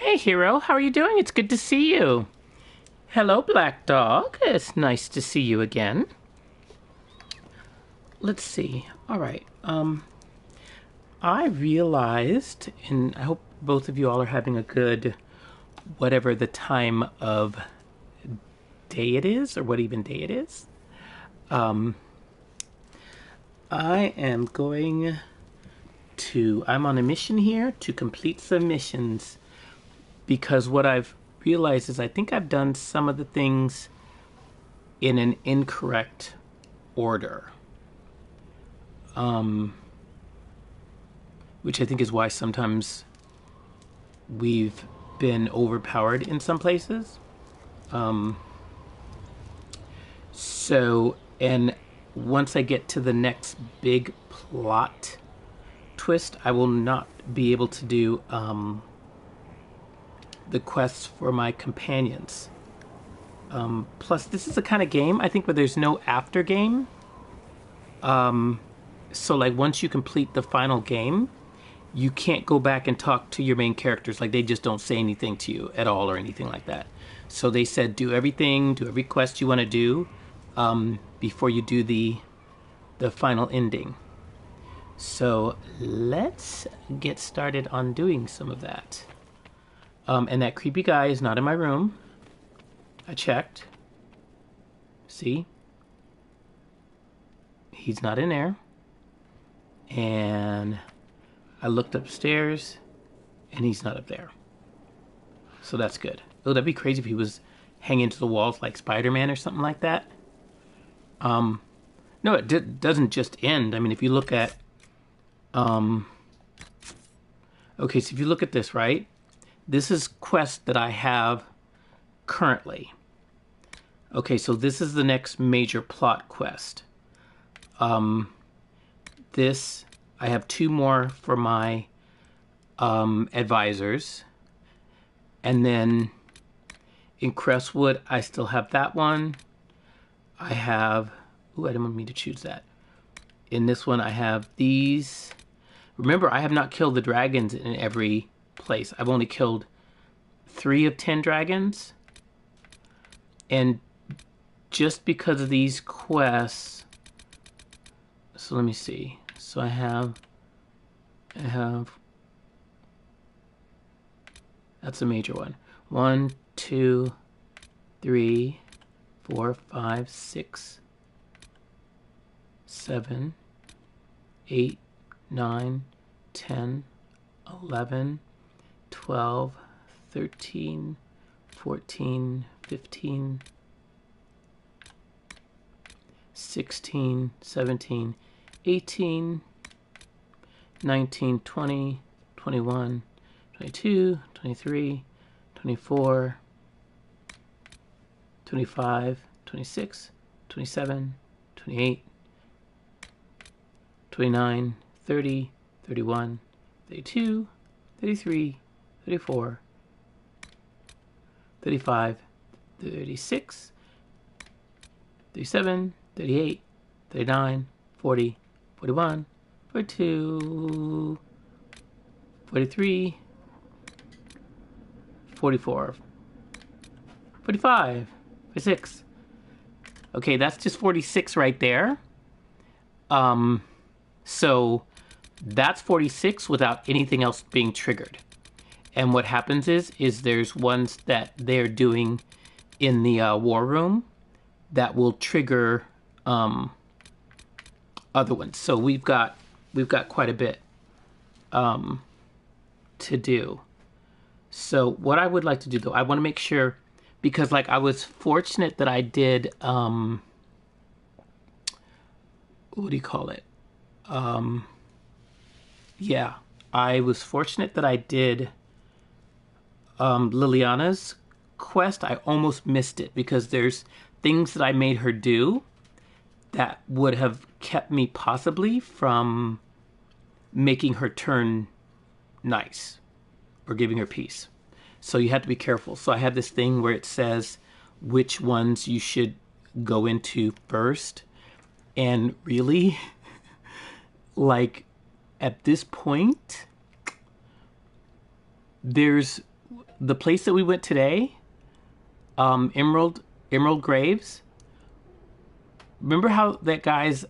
Hey, Hero, how are you doing? It's good to see you. Hello, Black Dog. It's nice to see you again. Let's see. All right. I realized, and I hope both of you all are having a good, whatever the time of day it is, or what even day it is. I am going to, I'm on a mission here to complete some missions because what I've realized is I think I've done some of the things in an incorrect order. Which I think is why sometimes we've been overpowered in some places. And once I get to the next big plot twist, I will not be able to do the quests for my companions. Plus, this is the kind of game, I think, where there's no after game. So, like, once you complete the final game, you can't go back and talk to your main characters. Like, they just don't say anything to you at all or anything like that. So they said do everything, do every quest you want to do before you do the final ending. So let's get started on doing some of that. And that creepy guy is not in my room. I checked. See? He's not in there. And I looked upstairs, and he's not up there. So that's good. Oh, that'd be crazy if he was hanging to the walls like Spider-Man or something like that. No, it doesn't just end. I mean, if you look at... Okay, so if you look at this, right? This is quest that I have currently. Okay, so this is the next major plot quest. This... I have 2 more for my advisors. And then in Crestwood, I still have that one. I have... Ooh, I didn't mean to choose that. In this one, I have these. Remember, I have not killed the dragons in every place. I've only killed 3 of 10 dragons. And just because of these quests... So let me see. So I have, that's a major one. 1, 2, 3, 4, 5, 6, 7, 8, 9, 10, 11, 12, 13, 14, 15, 16, 17, 18, 19, 20, 21, 22, 23, 24, 25, 26, 27, 28, 29, 30, 31, 32, 33, 34, 35, 36, 37, 38, 39, 40, 41, 42, 43, 44, 45, 46. Okay, that's just 46 right there. So that's 46 without anything else being triggered. And what happens is there's ones that they're doing in the war room that will trigger other ones. So we've got quite a bit to do. So what I would like to do, though, I want to make sure, because like I was fortunate that I did what do you call it? Yeah, I was fortunate that I did Liliana's quest. I almost missed it because there's things that I made her do that would have kept me possibly from making her turn nice or giving her peace. So you have to be careful. So I have this thing where it says which ones you should go into first. And really, like, at this point, there's the place that we went today, Emerald Graves. Remember how that guy's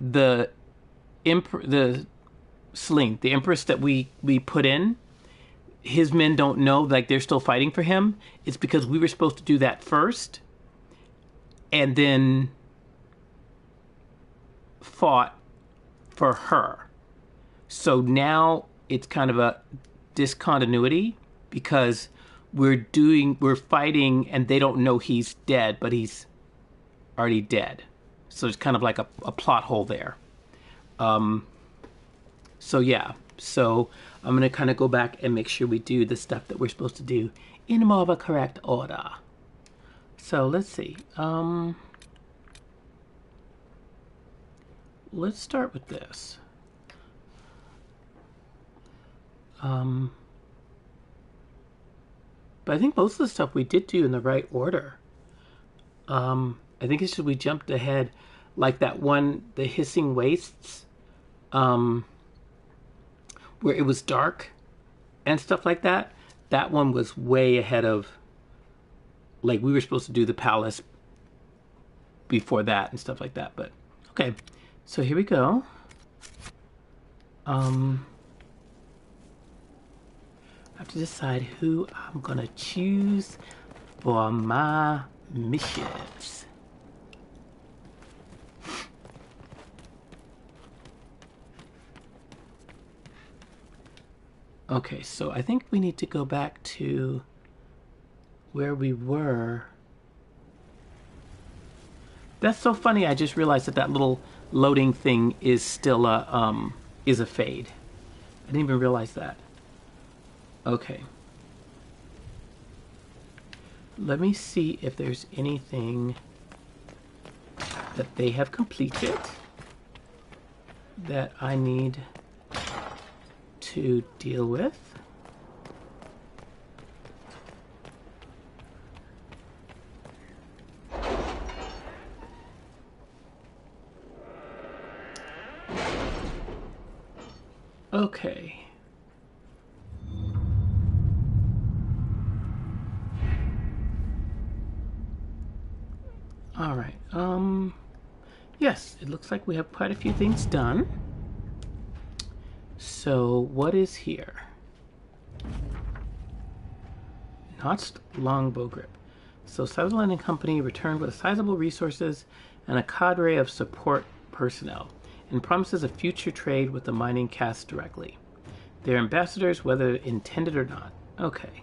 the Celine, the Empress that we put in, his men don't know, like they're still fighting for him. It's because we were supposed to do that first and then fought for her. So now it's kind of a discontinuity because we're fighting and they don't know he's dead, but he's already dead. So it's kind of like a plot hole there. So yeah, so I'm going to kind of go back and make sure we do the stuff that we're supposed to do in more of a correct order. So let's see. Let's start with this. But I think most of the stuff we did do in the right order. I think it's just we jumped ahead, like that one, the hissing wastes, where it was dark and stuff like that. That one was way ahead of, like, we were supposed to do the palace before that and stuff like that. But okay, so here we go. I have to decide who I'm gonna choose for my missions. Okay, so I think we need to go back to where we were. That's so funny. I just realized that little loading thing is still a fade. I didn't even realize that. Okay. Let me see if there's anything that they have completed that I need to deal with. Okay. All right. Yes, it looks like we have quite a few things done. So what is here? Notched longbow grip. So Sutherland and Company returned with sizable resources and a cadre of support personnel, and promises a future trade with the mining caste directly. They're ambassadors, whether intended or not. Okay.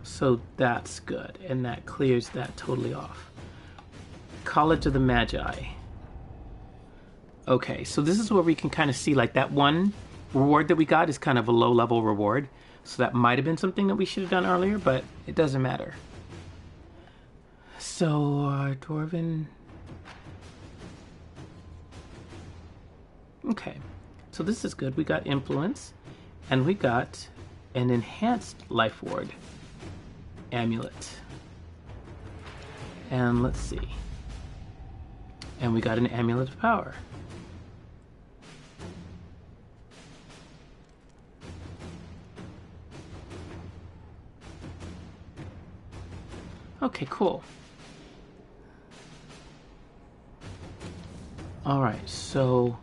So that's good, and that clears that totally off. College of the Magi. Okay, so this is where we can kind of see, like, that one reward that we got is kind of a low-level reward. So that might have been something that we should have done earlier, but it doesn't matter. So, our Dwarven... Okay, so this is good. We got Influence, and we got an Enhanced Life Ward amulet. And let's see. And we got an Amulet of Power. Okay, cool. All right, so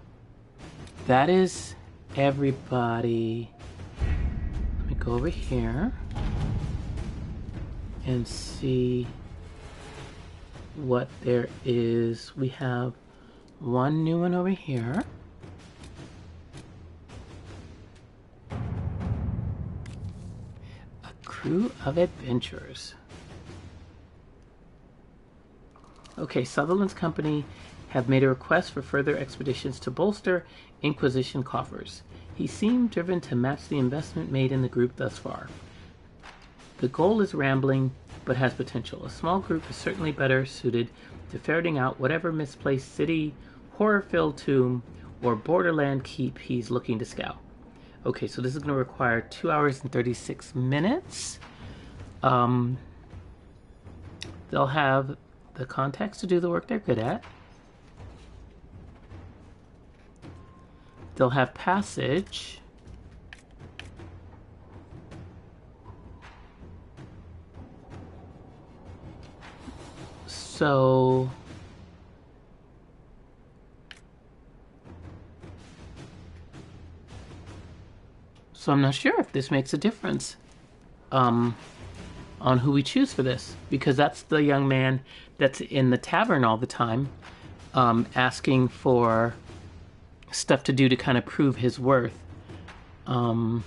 that is everybody. Let me go over here and see what there is. We have one new one over here. A crew of adventurers. Okay, Sutherland's Company have made a request for further expeditions to bolster Inquisition coffers. He seemed driven to match the investment made in the group thus far. The goal is rambling, but has potential. A small group is certainly better suited to ferreting out whatever misplaced city, horror-filled tomb, or borderland keep he's looking to scout. Okay, so this is going to require 2 hours and 36 minutes. They'll have the contacts to do the work they're good at. They'll have passage. So I'm not sure if this makes a difference on who we choose for this, because that's the young man that's in the tavern all the time, asking for stuff to do to kind of prove his worth. I'm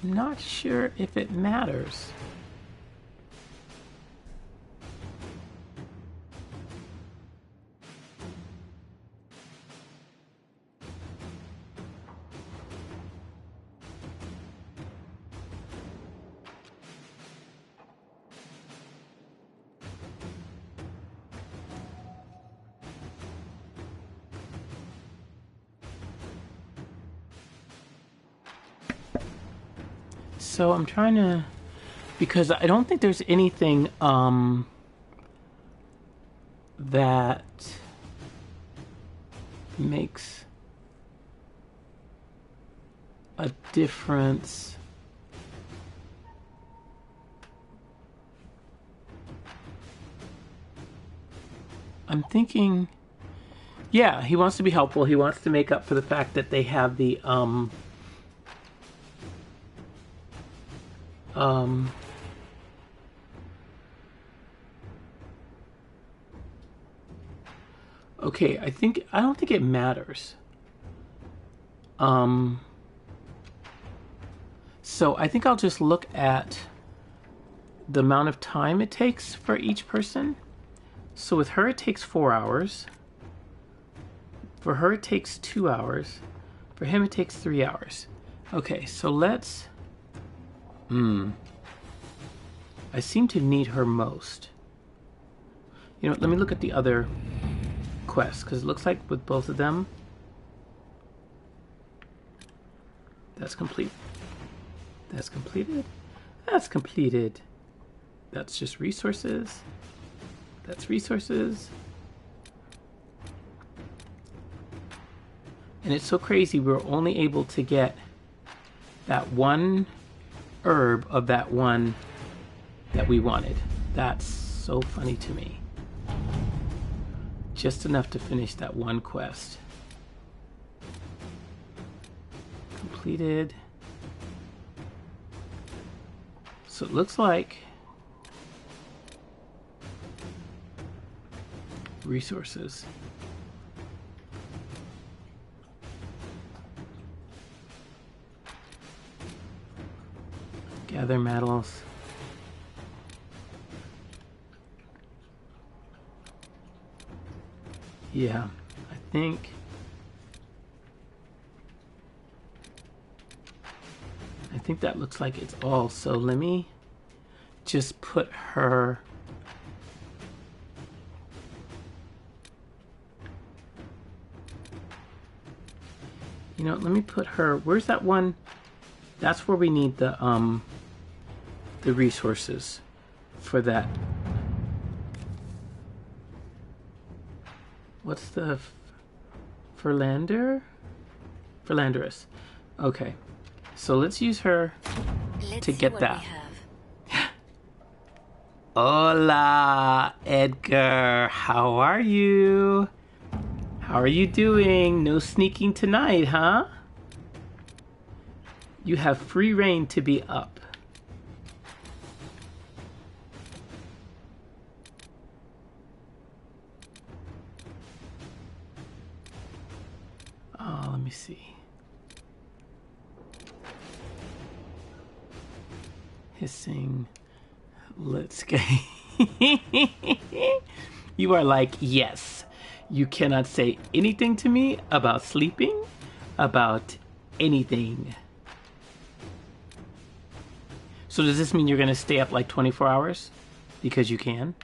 not sure if it matters. So I'm trying to, because I don't think there's anything that makes a difference. I'm thinking, yeah, he wants to be helpful. He wants to make up for the fact that they have the okay, I don't think it matters. So I think I'll just look at the amount of time it takes for each person. So with her, it takes 4 hours. For her, it takes 2 hours. For him, it takes 3 hours. Okay, so let's... I seem to need her most. You know, let me look at the other quests, because it looks like with both of them, that's complete. That's completed. That's completed. That's just resources. That's resources. And it's so crazy, we were only able to get that one herb of that one that we wanted. That's so funny to me. Just enough to finish that one quest. Completed. So it looks like resources. Gather metals. Yeah, I think that looks like it's all. So let me just put her let me put her, where's that one? That's where we need the resources for that. What's the Philanderous. Okay, so let's use her to get that. Hola, Edgar. How are you? How are you doing? No sneaking tonight, huh? You have free reign to be up. Oh, let me see. Hissing. Let's go. You are like, yes. You cannot say anything to me about sleeping, about anything. So does this mean you're going to stay up like 24 hours? Because you can?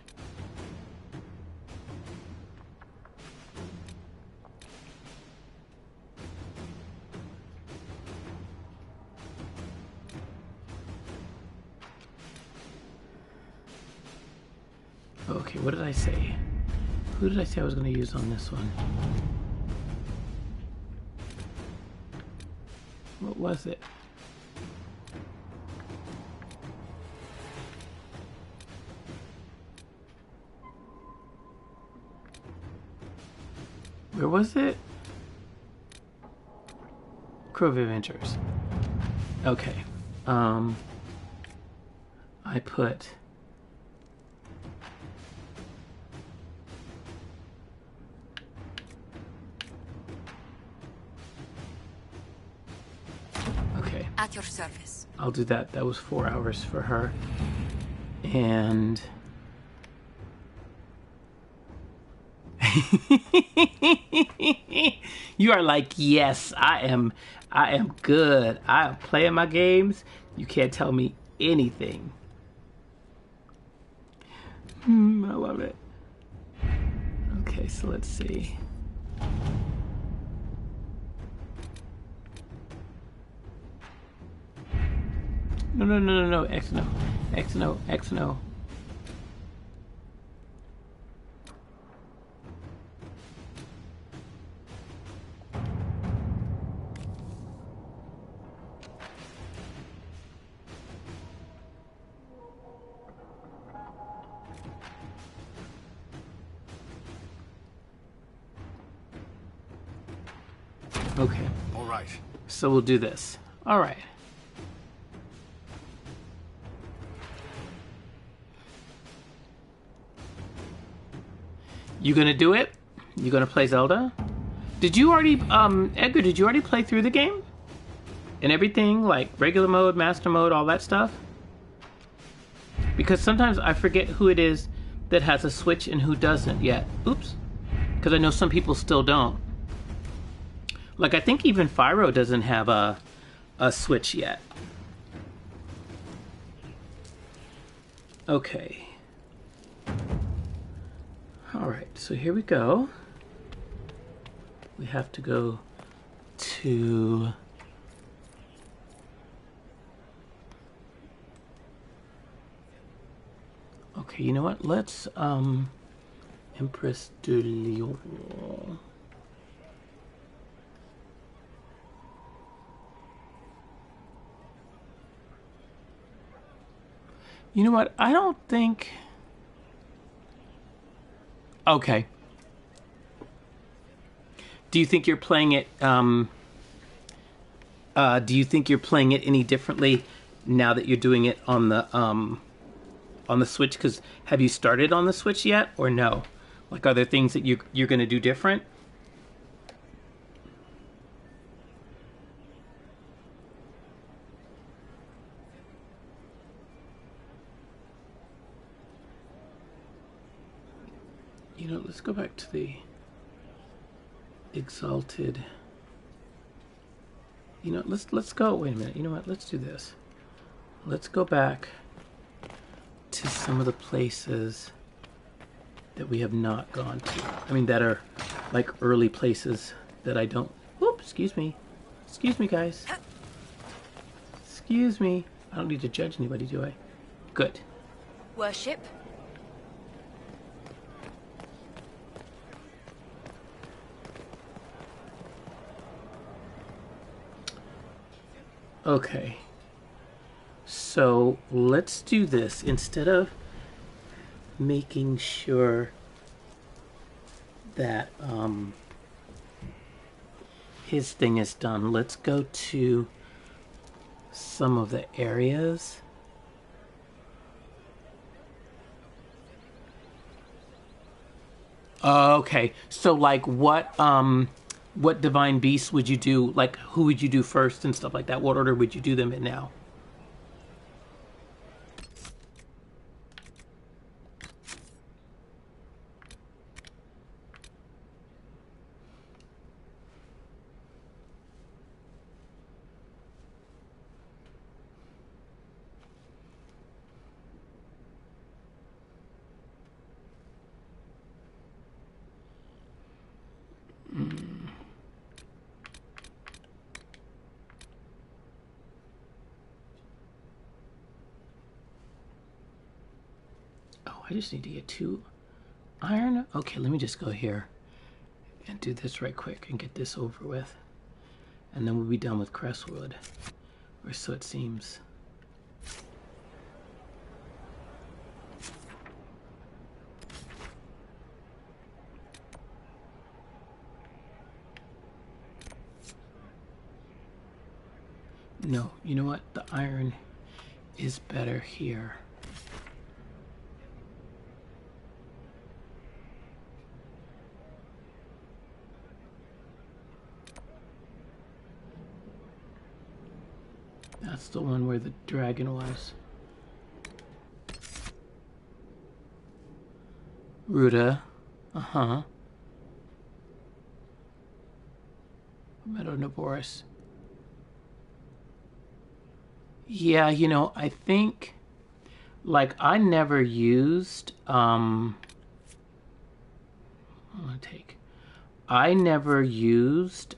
Okay, what did I say? Who did I say I was going to use on this one? What was it? Where was it? Crew of Adventures. Okay. I put... Okay. At your service. I'll do that. That was 4 hours for her. And... You are like, yes, I am good. I am playing my games. You can't tell me anything. I love it. Okay, so let's see. No. X no. X no. X no. Okay. All right. So we'll do this. All right. You gonna do it? You gonna play Zelda? Did you already, Edgar, did you already play through the game? And everything, like regular mode, master mode, all that stuff? Because sometimes I forget who it is that has a Switch and who doesn't yet. Oops. Because I know some people still don't. Like, I think even Fyro doesn't have a Switch yet. Okay. Alright, so here we go. We have to go to... Okay, you know what? Let's, Empress de Lyon. You know what? I don't think... Okay. Do you think you're playing it, do you think you're playing it any differently now that you're doing it on the Switch? Because have you started on the Switch yet, or no? Like, are there things that you're going to do different? You know, let's go back to the Exalted. You know, let's go. Wait a minute. You know what? Let's do this. Let's go back to some of the places that we have not gone to. I mean, that are like early places that I don't... Oops, excuse me. Excuse me, guys. Excuse me. I don't need to judge anybody, do I? Good. Worship. Okay. So let's do this. Instead of making sure that his thing is done, let's go to some of the areas. Okay, so like what divine beasts would you do? Like, who would you do first and stuff like that? What order would you do them in now? I just need to get 2 iron. Okay, let me just go here and do this right quick and get this over with. And then we'll be done with Crestwood. Or so it seems. No, you know what? The iron is better here. That's the one where the dragon was. Ruta. Uh-huh. Medonoboris. Yeah, you know, I think, like, I never used, I never used,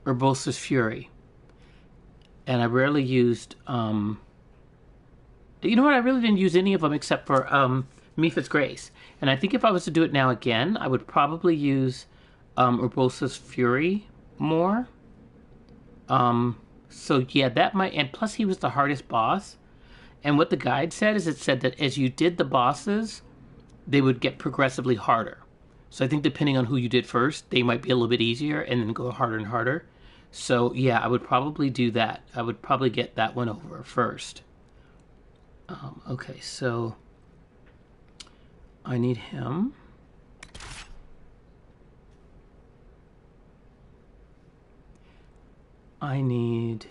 Urbosa's Fury. And I rarely used, you know what, I really didn't use any of them except for, Mepha's Grace. And I think if I was to do it now again, I would probably use, Urbosa's Fury more. So yeah, that might, and plus he was the hardest boss. And what the guide said is it said that as you did the bosses, they would get progressively harder. So I think depending on who you did first, they might be a little bit easier and then go harder and harder. So yeah, I would probably do that. I would probably get that one over first. Okay, so I need him. I need...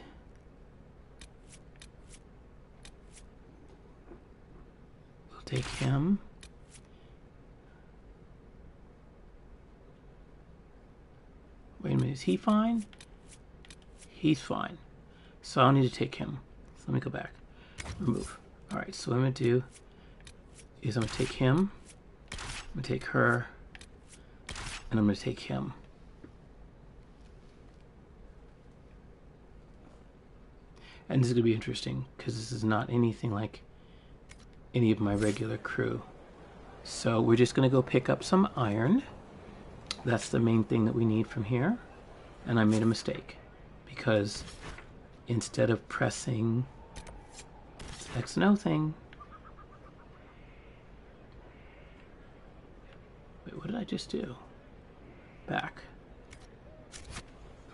We'll take him. Wait a minute, is he fine? He's fine. So I'll need to take him. So let me go back. Remove. Alright, so what I'm going to do is I'm going to take him. I'm going to take her. And I'm going to take him. And this is going to be interesting because this is not anything like any of my regular crew. So we're just going to go pick up some iron. That's the main thing that we need from here. And I made a mistake because instead of pressing this X and O thing. Wait, what did I just do? Back.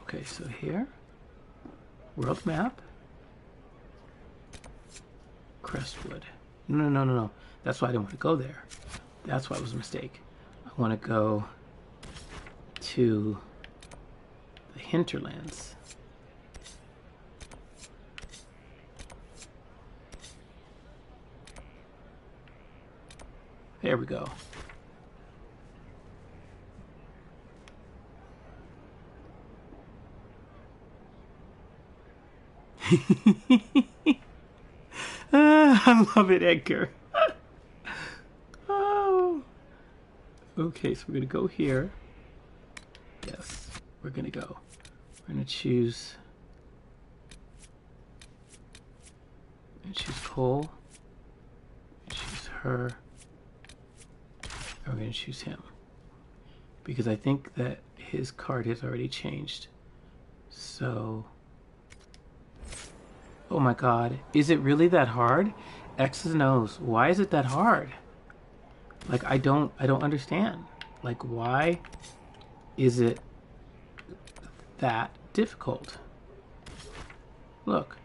Okay, so here. World map. Crestwood. No. That's why I didn't want to go there. That's why it was a mistake. I want to go to the hinterlands. There we go. I love it, Edgar. Oh. Okay, so we're going to go here. Yes, we're going to go. We're going to choose Cole. Choose her. And we're going to choose him. Because I think that his card has already changed. So... Oh my god, is it really that hard? X's and O's. Why is it that hard? Like, I don't understand. Like, why is it that difficult? Look.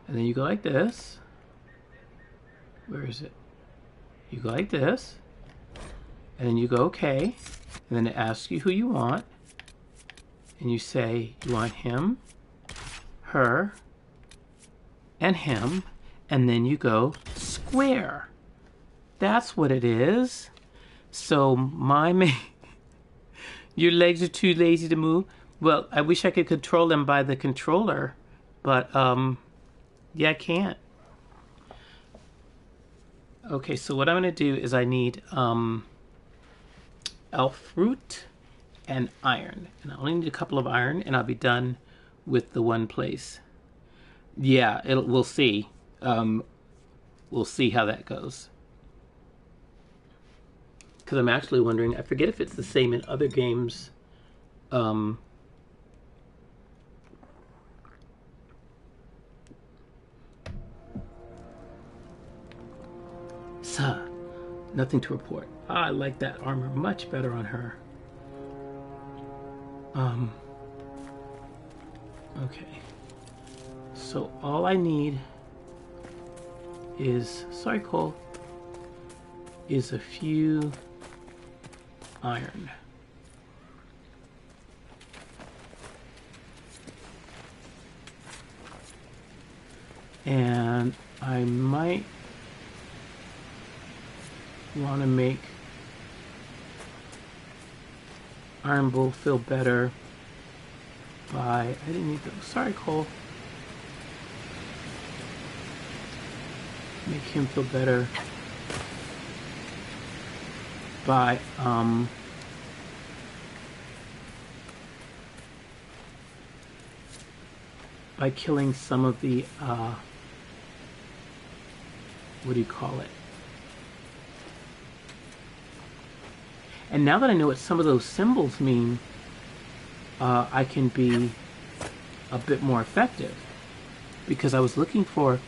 And then you go like this. Where is it? You go like this. And then you go okay. And then it asks you who you want. And you say you want him, her, and him, and then you go square. That's what it is. So your legs are too lazy to move. Well, I wish I could control them by the controller, but yeah, I can't. Okay, so what I'm gonna do is I need elf fruit and iron, and I only need a couple of iron, and I'll be done with the one place. Yeah, we'll see. We'll see how that goes. Because I'm actually wondering, I forget if it's the same in other games. So, nothing to report. I like that armor much better on her. Okay. So all I need is, sorry Cole, is a few iron. And I might want to make Iron Bull feel better by, I didn't need those, sorry Cole. Make him feel better by killing some of the what do you call it? And now that I know what some of those symbols mean, I can be a bit more effective, because I was looking for.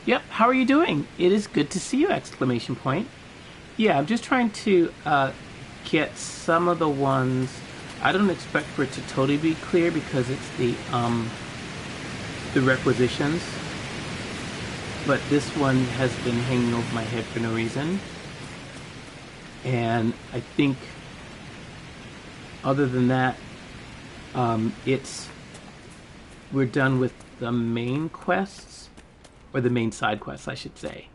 Yep, how are you doing? It is good to see you, exclamation point. Yeah, I'm just trying to get some of the ones. I don't expect for it to totally be clear because it's the requisitions. But this one has been hanging over my head for no reason. And I think other than that, we're done with the main quests. Or the main side quests, I should say.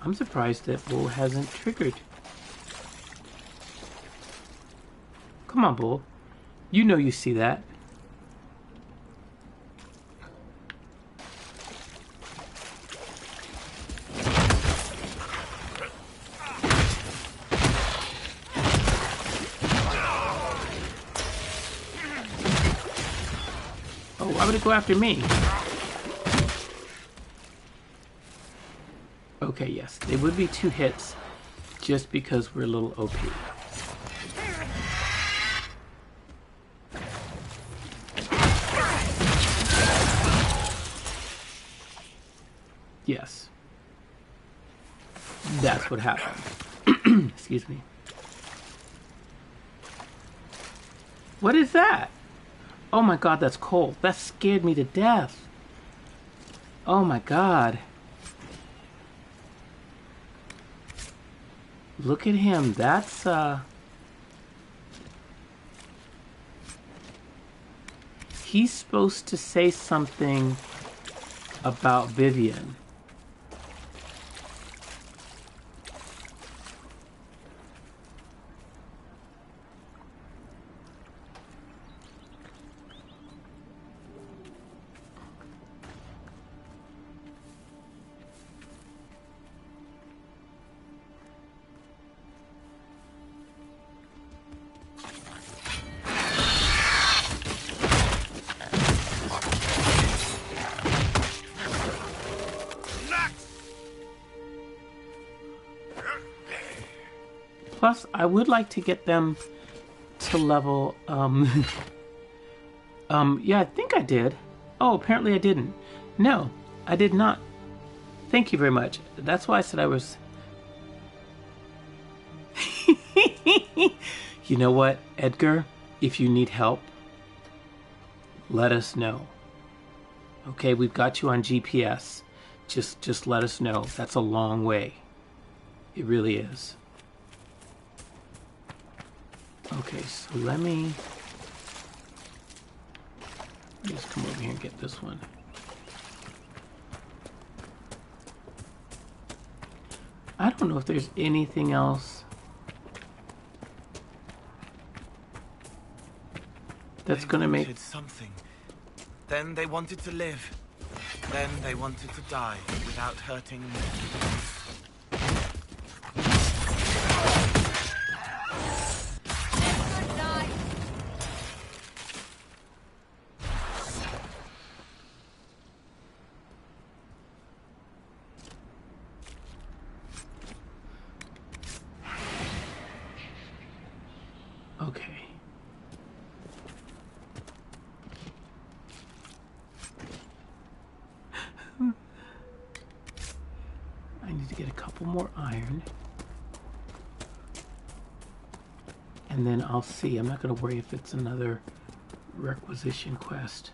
I'm surprised that Bull hasn't triggered. Come on, Bull. You know you see that. Why would it go after me? Okay, yes, they would be 2 hits just because we're a little OP. Yes. That's what happened. Excuse me. What is that? Oh my god, that's cold. That scared me to death. Oh my god. Look at him. That's, he's supposed to say something about Vivian. Plus, I would like to get them to level, yeah, I think I did. Oh, apparently I didn't. No, I did not. Thank you very much. That's why I said I was... You know what, Edgar? If you need help, let us know. Okay, we've got you on GPS. Just let us know. That's a long way. It really is. Okay, so let me just come over here and get this one. I don't know if there's anything else that's gonna make... They wanted something. Then they wanted to live. Then they wanted to die without hurting me. Okay. I need to get a couple more iron. And then I'll see. I'm not going to worry if it's another requisition quest.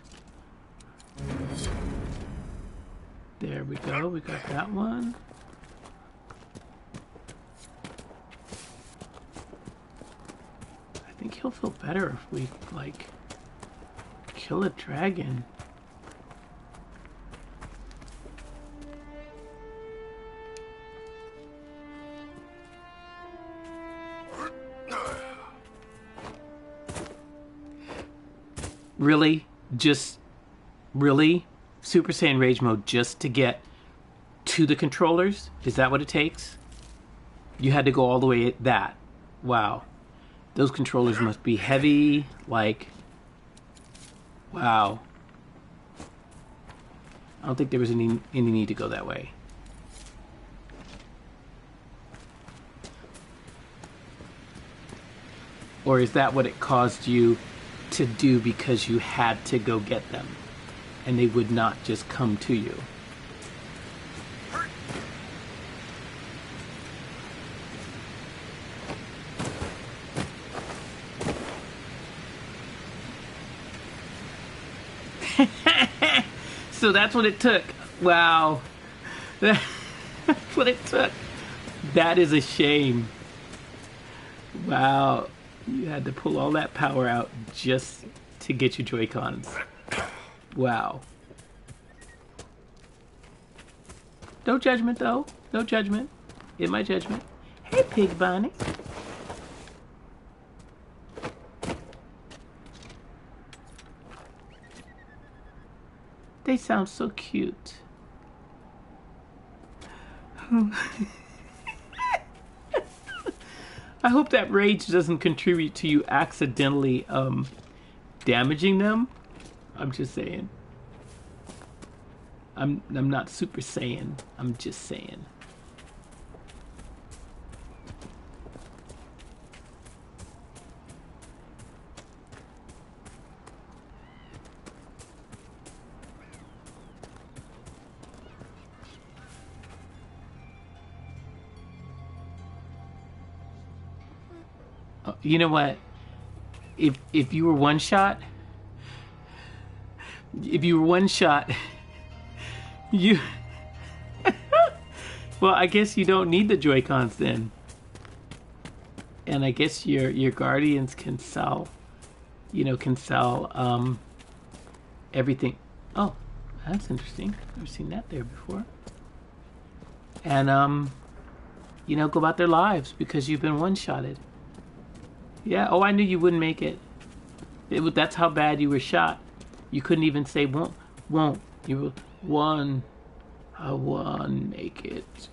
There we go. We got that one. I think he'll feel better if we, like, kill a dragon. Really? Just... Really? Super Saiyan Rage Mode just to get to the controllers? Is that what it takes? You had to go all the way at that. Wow. Those controllers must be heavy, like... Wow. I don't think there was any need to go that way. Or is that what it caused you to do because you had to go get them? And they would not just come to you. So that's what it took. Wow. That's what it took. That is a shame. Wow. You had to pull all that power out just to get your Joy-Cons. Wow. No judgment, though. No judgment. In my judgment. Hey, Pig Bonnie. They sound so cute. I hope that rage doesn't contribute to you accidentally damaging them. I'm just saying. I'm not Super Saiyan. I'm just saying. You know what? If you were one shot, you well, I guess you don't need the Joy-Cons then. And I guess your guardians can sell, everything. Oh, that's interesting. Never seen that there before. And go about their lives because you've been one-shotted. Yeah, oh, I knew you wouldn't make it. That's how bad you were shot. You couldn't even say won't. You were I won, make it.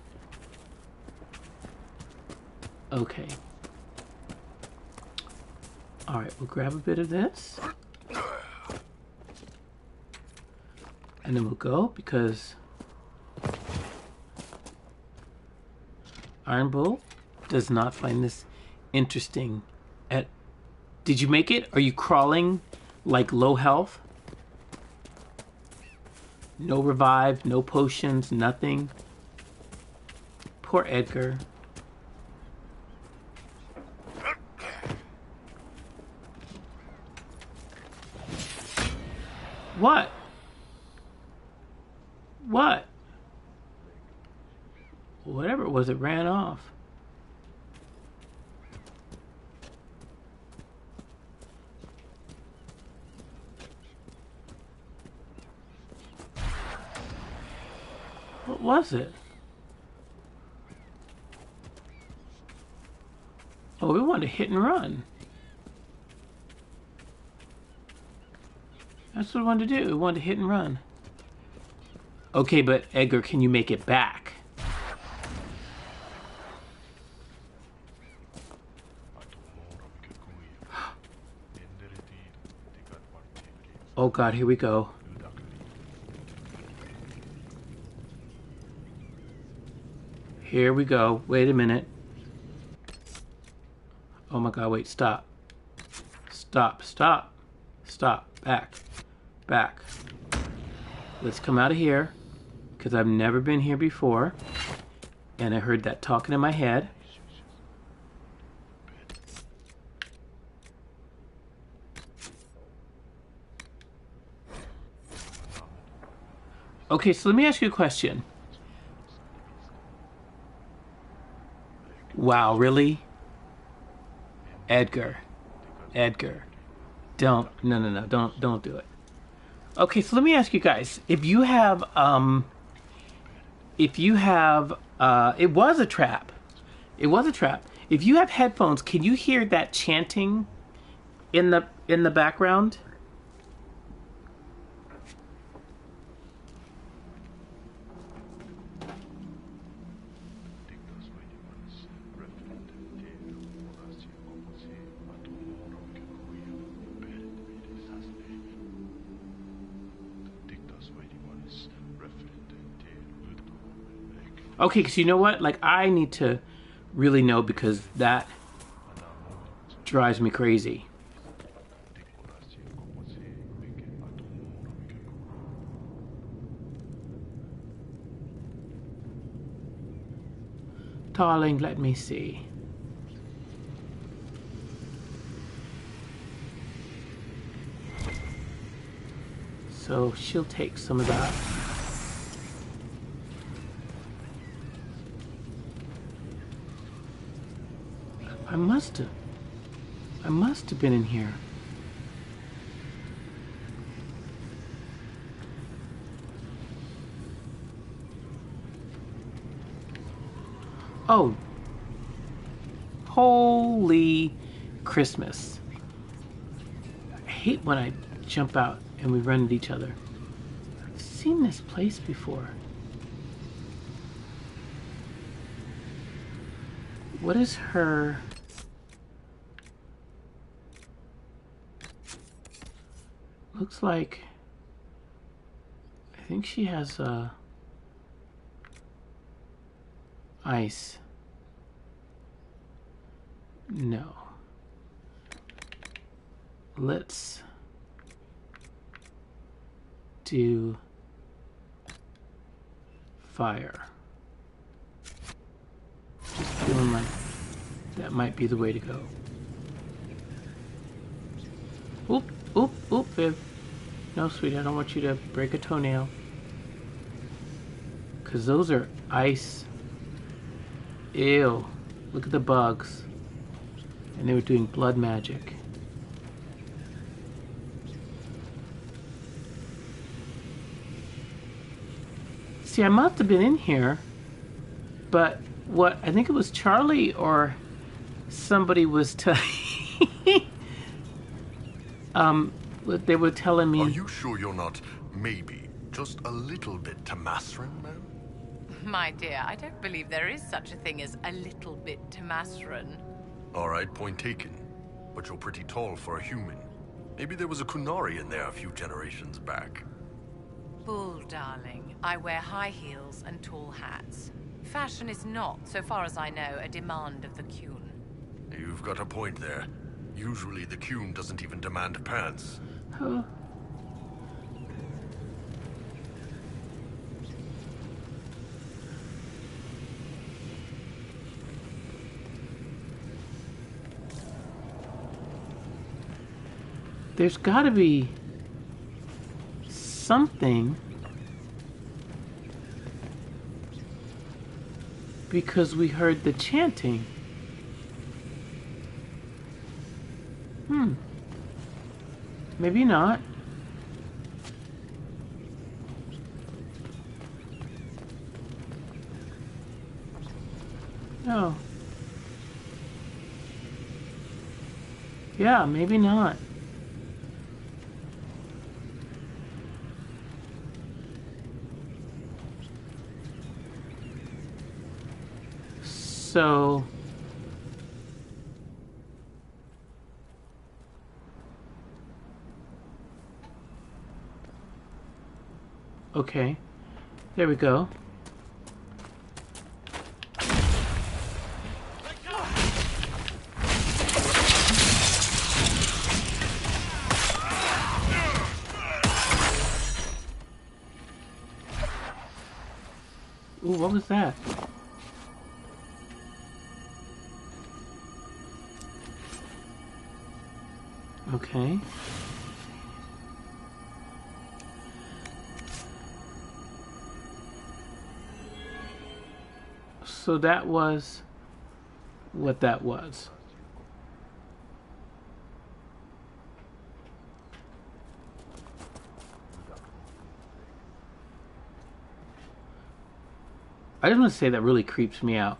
Okay. Alright, we'll grab a bit of this. And then we'll go because Iron Bull does not find this interesting. Did you make it? Are you crawling like low health? No revive, no potions, nothing. Poor Edgar. What? What? Whatever it was, it ran off. What was it? Oh, we wanted to hit and run. That's what we wanted to do. We wanted to hit and run. Okay, but Edgar, can you make it back? Oh God, here we go. Here we go. Wait a minute. Oh my God, wait, stop. Stop, stop. Stop. Back. Back. Let's come out of here. Because I've never been here before. And I heard that talking in my head. Okay, so let me ask you a question. Wow, really? Edgar. Edgar. No, don't do it. Okay, so let me ask you guys. If you have, it was a trap. It was a trap. If you have headphones, can you hear that chanting in the background? Okay, because you know what? Like, I need to really know because that drives me crazy. Darling, let me see. So she'll take some of that. I must have been in here. Oh, holy Christmas. I hate when I jump out and we run into each other. I've seen this place before. What is her... Looks like... I think she has ice. No. Let's do fire. Just feeling like that might be the way to go. Oop, oop, oop, Viv. No, sweetie, I don't want you to break a toenail. Because those are ice. Ew. Look at the bugs. And they were doing blood magic. See, I must have been in here. But what, I think it was Charlie or somebody was they were telling me... Are you sure you're not, maybe, just a little bit Tamasran, ma'am? My dear, I don't believe there is such a thing as a little bit Tamasran. All right, point taken. But you're pretty tall for a human. Maybe there was a Kunari in there a few generations back. Bull, darling. I wear high heels and tall hats. Fashion is not, so far as I know, a demand of the Qun. You've got a point there. Usually the Qun doesn't even demand pants. Huh. There's got to be something, because we heard the chanting. Maybe not. No. Yeah, maybe not. So... Okay, there we go. Ooh, what was that? Okay. So that was what that was. I just want to say that really creeps me out.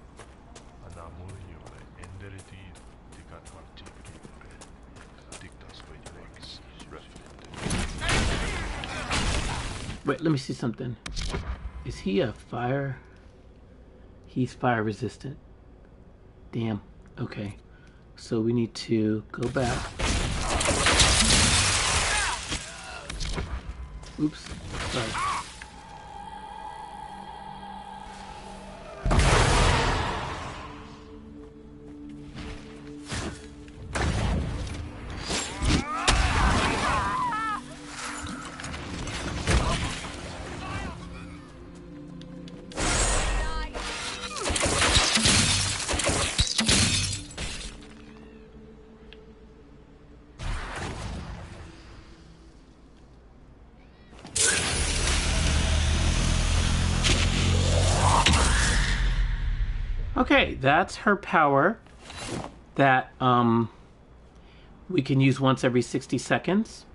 Wait, let me see something. Is he a fire? He's fire resistant. Damn. Okay. So we need to go back. Oops. Sorry. Okay, that's her power that we can use once every 60 seconds.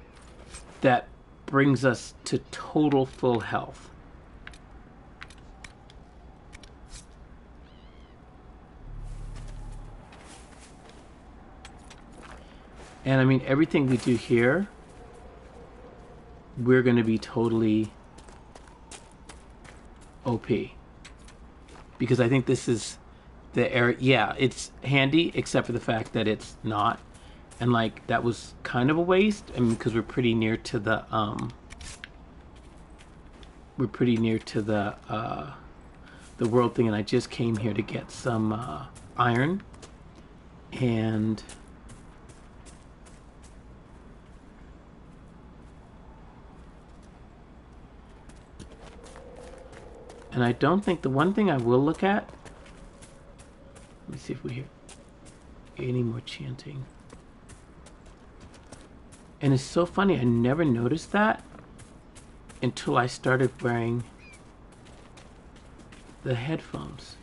That brings us to total full health. And I mean, everything we do here, we're going to be totally OP. Because I think this is the area. Yeah, it's handy, except for the fact that it's not. And like, that was kind of a waste. I mean, because we're pretty near to the, the world thing. And I just came here to get some, iron. And I don't think, the one thing I will look at, let me see if we hear any more chanting. And it's so funny, I never noticed that until I started wearing the headphones.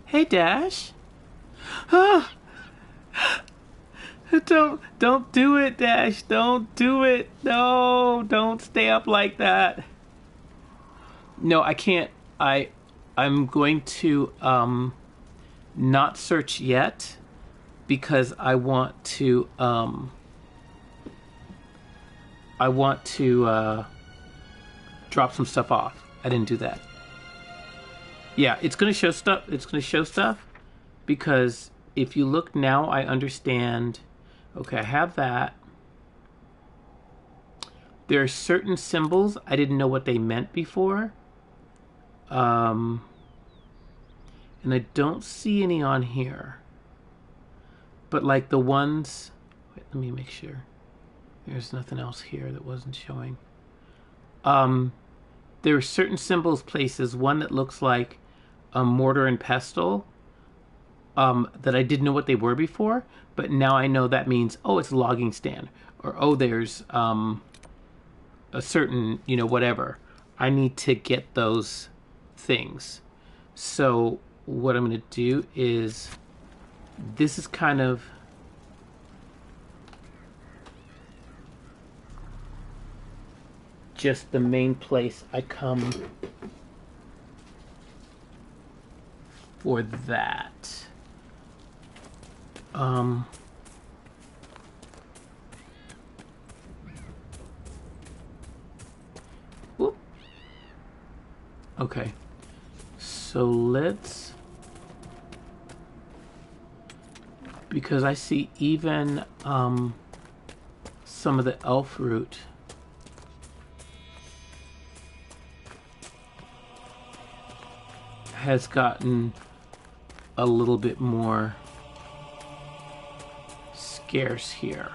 Hey, Dash. Ah! Don't do it, Dash. Don't do it. No, don't stay up like that. No, I can't. I'm going to not search yet because I want to drop some stuff off. I didn't do that. Yeah, it's going to show stuff. It's going to show stuff because if you look now, I understand. Okay, I have that. There are certain symbols I didn't know what they meant before. And I don't see any on here. But like the ones... Wait, let me make sure. There's nothing else here that wasn't showing. There are certain symbols places. One that looks like a mortar and pestle. That I didn't know what they were before. But now I know that means, oh, it's a logging stand. Or, oh, there's a certain, you know, whatever. I need to get those things. So what I'm going to do is, this is kind of just the main place I come for that. Whoop. Okay. So let's, because I see even some of the elf root has gotten a little bit more scarce here.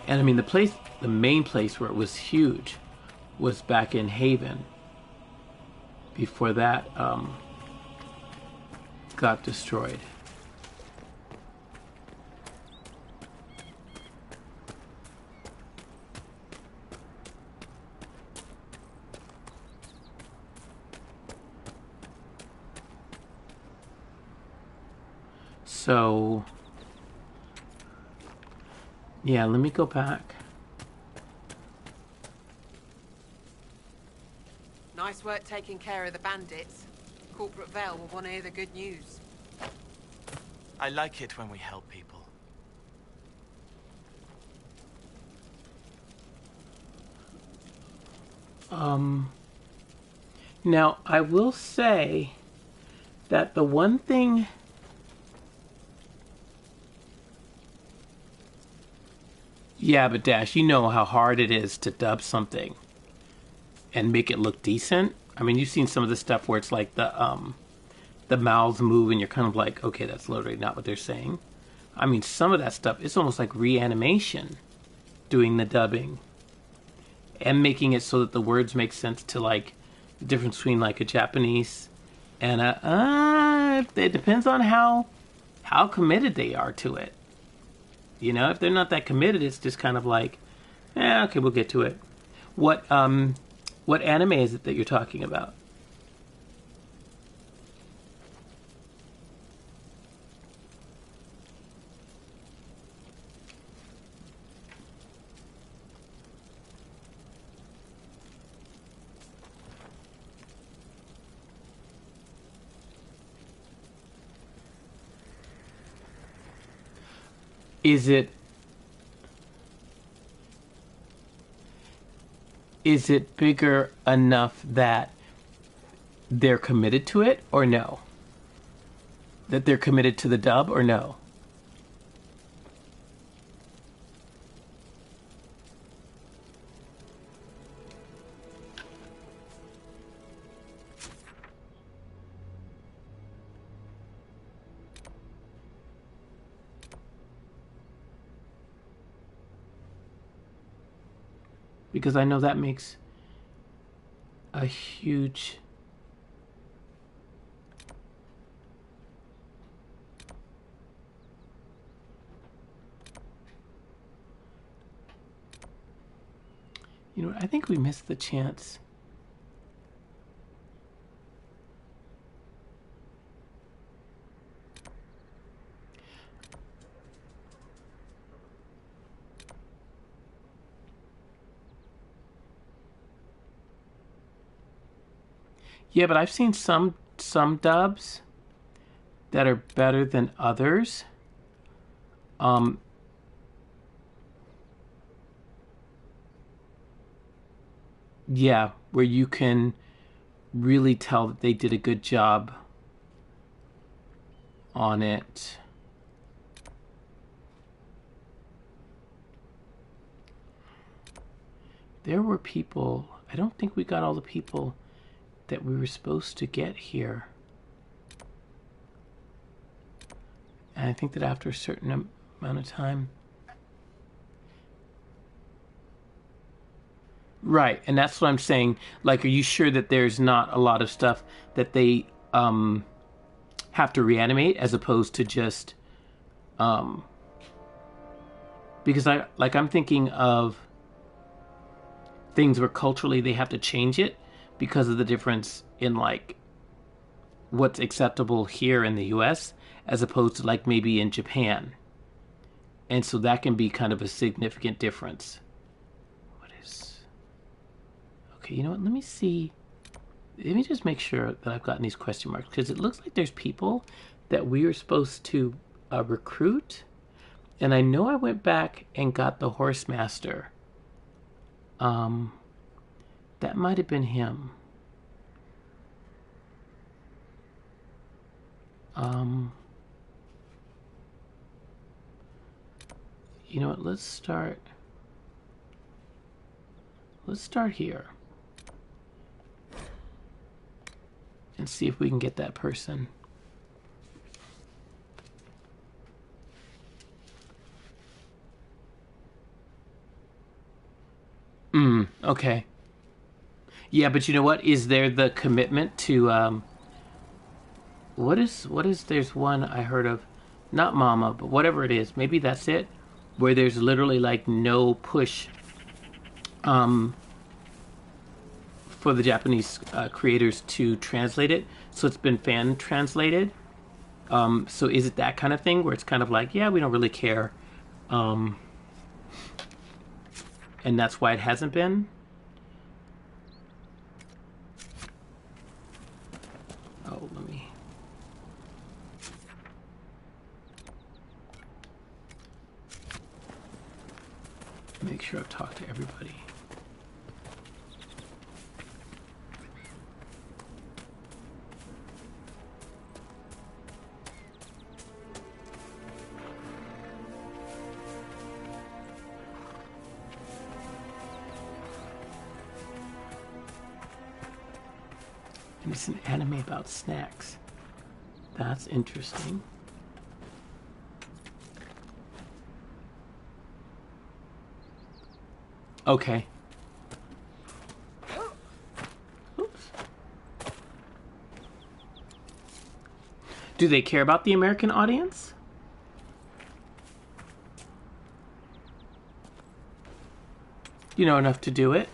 And I mean, the main place where it was huge was back in Haven. Before that got destroyed. So, yeah, let me go back. Nice work taking care of the bandits. Corporate Vale will want to hear the good news. I like it when we help people. Now, I will say that the one thing yeah, but Dash, you know how hard it is to dub something and make it look decent. I mean, you've seen some of the stuff where it's like the mouths move and you're kind of like, okay, that's literally not what they're saying. I mean, some of that stuff, it's almost like reanimation doing the dubbing and making it so that the words make sense to like the difference between like a Japanese and it depends on how committed they are to it. You know, if they're not that committed, it's just kind of like, okay, we'll get to it. What anime is it that you're talking about? Is it bigger enough that they're committed to it or no? That they're committed to the dub or no? Because I know that makes a huge you know what, I think we missed the chance. Yeah, but I've seen some dubs that are better than others. Yeah, where you can really tell that they did a good job on it. There were people, I don't think we got all the people that we were supposed to get here. And I think that after a certain amount of time. Right, and that's what I'm saying. Like, are you sure that there's not a lot of stuff that they have to reanimate as opposed to just because I'm thinking of things where culturally they have to change it because of the difference in like what's acceptable here in the US as opposed to like maybe in Japan. And so that can be kind of a significant difference. Okay, you know what? Let me see. Let me just make sure that I've gotten these question marks because it looks like there's people that we were supposed to recruit. And I know I went back and got the horse master. That might have been him. You know what? Let's start here. And see if we can get that person. Okay. Yeah, but you know what? Is there the commitment to what is there's one I heard of, not Mama, but whatever it is, maybe that's it, where there's literally like no push for the Japanese creators to translate it, so it's been fan translated. So is it that kind of thing where it's kind of like, yeah, we don't really care, and that's why it hasn't been? Oh, let me... make sure I've talked to everybody. And it's an anime about snacks. That's interesting. Okay. Oops. Do they care about the American audience? You know enough to do it?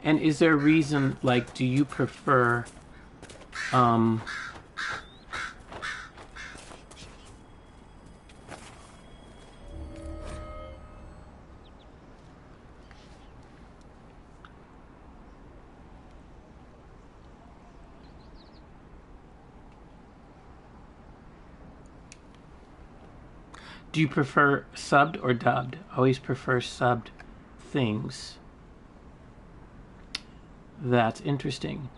And is there a reason, like, do you prefer, do you prefer subbed or dubbed? I always prefer subbed things. That's interesting.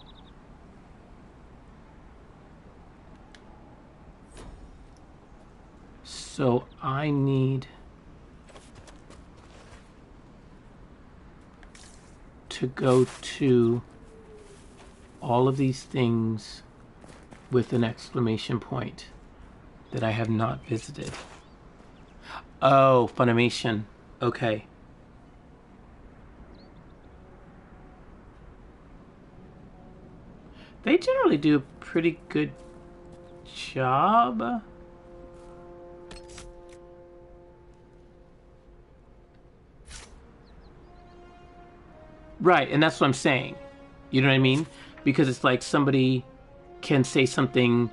So I need to go to all of these things with an exclamation point that I have not visited. Oh, Funimation. Okay. They generally do a pretty good job. Right, and that's what I'm saying. You know what I mean? Because it's like somebody can say something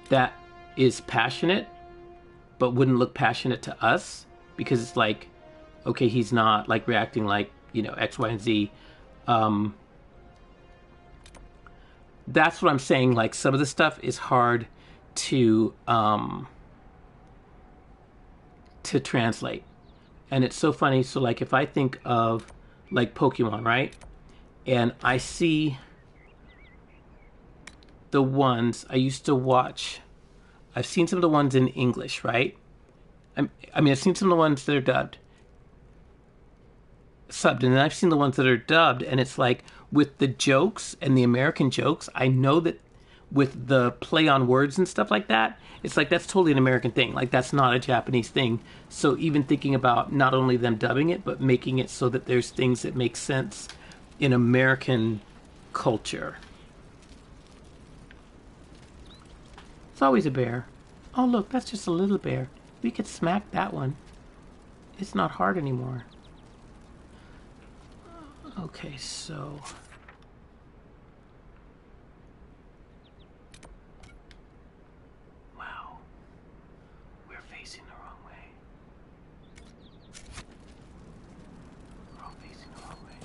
that is passionate, but wouldn't look passionate to us. Because it's like, okay, he's not like reacting like, you know, X, Y, and Z. That's what I'm saying. Like, some of the stuff is hard to translate. And it's so funny. So, like, if I think of, like, Pokemon, right? And I see the ones I used to watch. I've seen some of the ones in English, right? I mean, I've seen some of the ones that are subbed, and then I've seen the ones that are dubbed, and it's like, with the jokes and the American jokes, I know that with the play on words and stuff like that, it's like, that's totally an American thing. Like, that's not a Japanese thing. So even thinking about not only them dubbing it, but making it so that there's things that make sense in American culture. It's always a bear. Oh, look, that's just a little bear. We could smack that one. It's not hard anymore. Okay, so... wow. We're facing the wrong way. We're all facing the wrong way.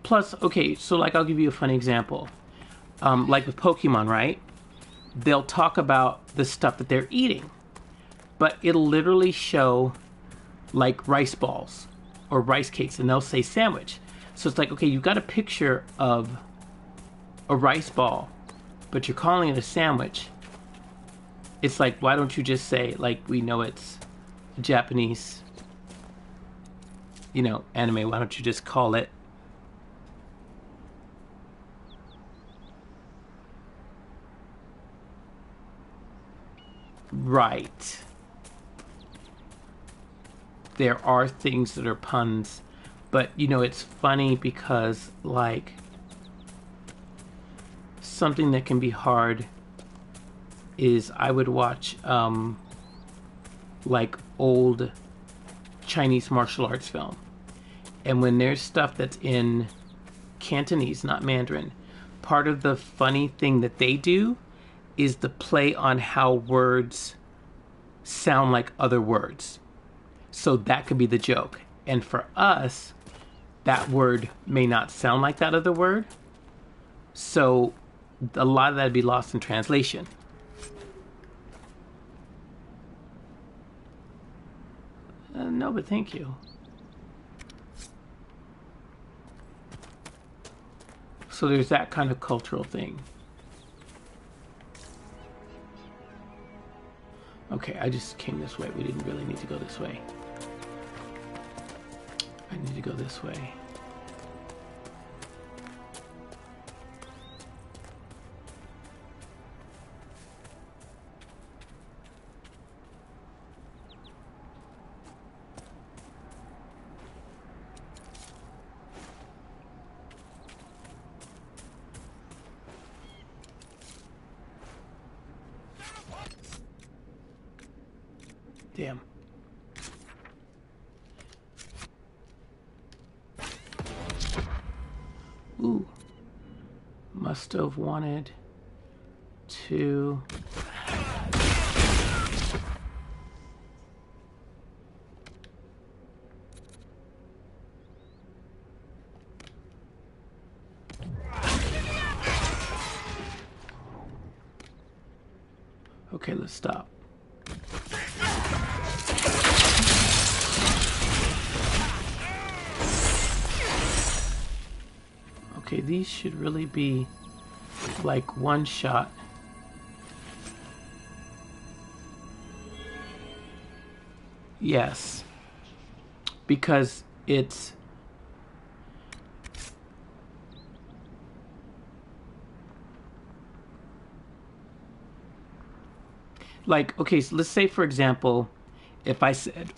Plus, okay, so like, I'll give you a funny example. Like with Pokemon, right? They'll talk about the stuff that they're eating, but it'll literally show like rice balls or rice cakes, and they'll say sandwich. So it's like, okay, you've got a picture of a rice ball, but you're calling it a sandwich. It's like, why don't you just say, like, we know it's Japanese, you know, anime. Why don't you just call it right? There are things that are puns, But, you know, it's funny because, like, something that can be hard is I would watch, like, old Chinese martial arts film. And when there's stuff that's in Cantonese, not Mandarin, part of the funny thing that they do is the play on how words sound like other words. So that could be the joke. And for us, that word may not sound like that other word. So a lot of that would be lost in translation. No, but thank you. So there's that kind of cultural thing. Okay, I just came this way. We didn't really need to go this way. I need to go this way. Damn. Ooh. Must have wanted to... Okay, let's stop. Okay, these should really be like one shot. Yes. Because it's... Like, okay, so let's say, for example, if I said,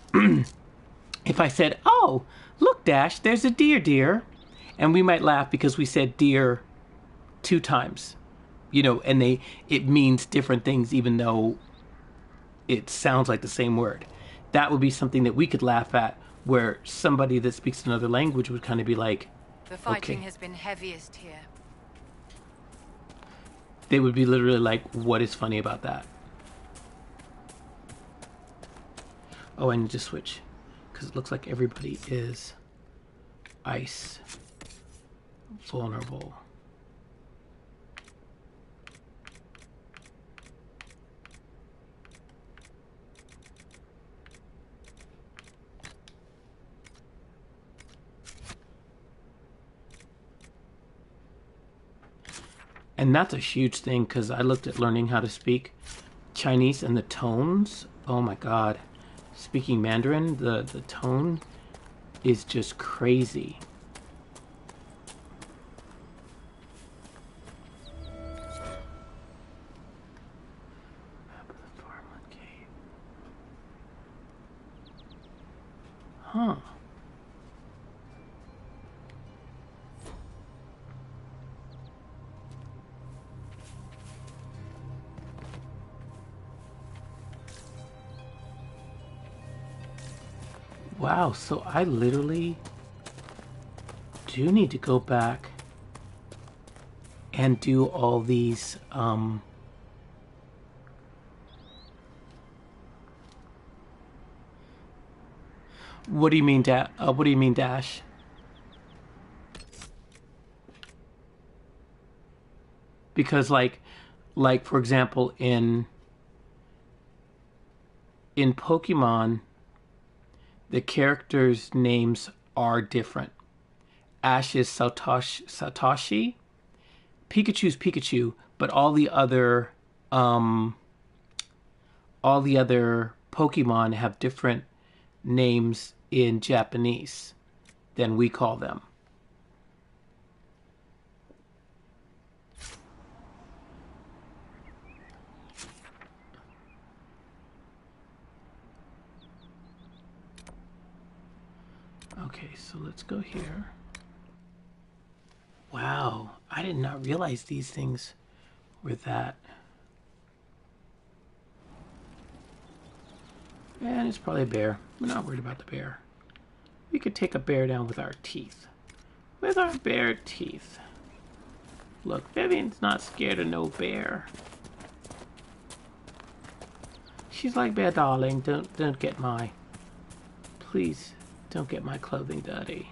oh, look, Dash, there's a deer. And we might laugh because we said deer 2 times, you know, and it means different things even though it sounds like the same word. That would be something that we could laugh at, where somebody that speaks another language would kind of be like, The fighting okay. has been heaviest here. They would be literally like, what is funny about that? Oh, I need to switch because it looks like everybody is ice vulnerable. And that's a huge thing because I looked at learning how to speak Chinese and the tones. Oh my God. Speaking Mandarin, the tone is just crazy. Map of the farmland cave. Huh. Wow, so I literally do need to go back and do all these what do you mean Dash? Because like for example in Pokemon, the characters' names are different. Ash is Satoshi. Pikachu's Pikachu, but all the other Pokemon have different names in Japanese than we call them. Okay, so let's go here. Wow, I did not realize these things were that. And it's probably a bear. We're not worried about the bear. We could take a bear down with our teeth. With our bare teeth. Look, Vivian's not scared of no bear. She's like, bear darling, don't get my... Please, don't get my clothing dirty.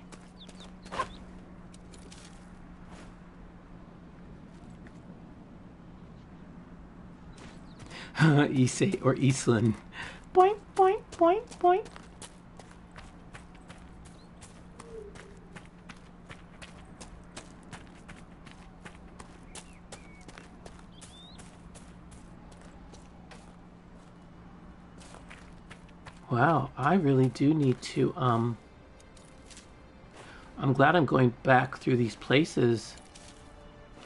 Issei or Islin. Boink, boink, boink, boink. Wow, I really do need to, I'm glad I'm going back through these places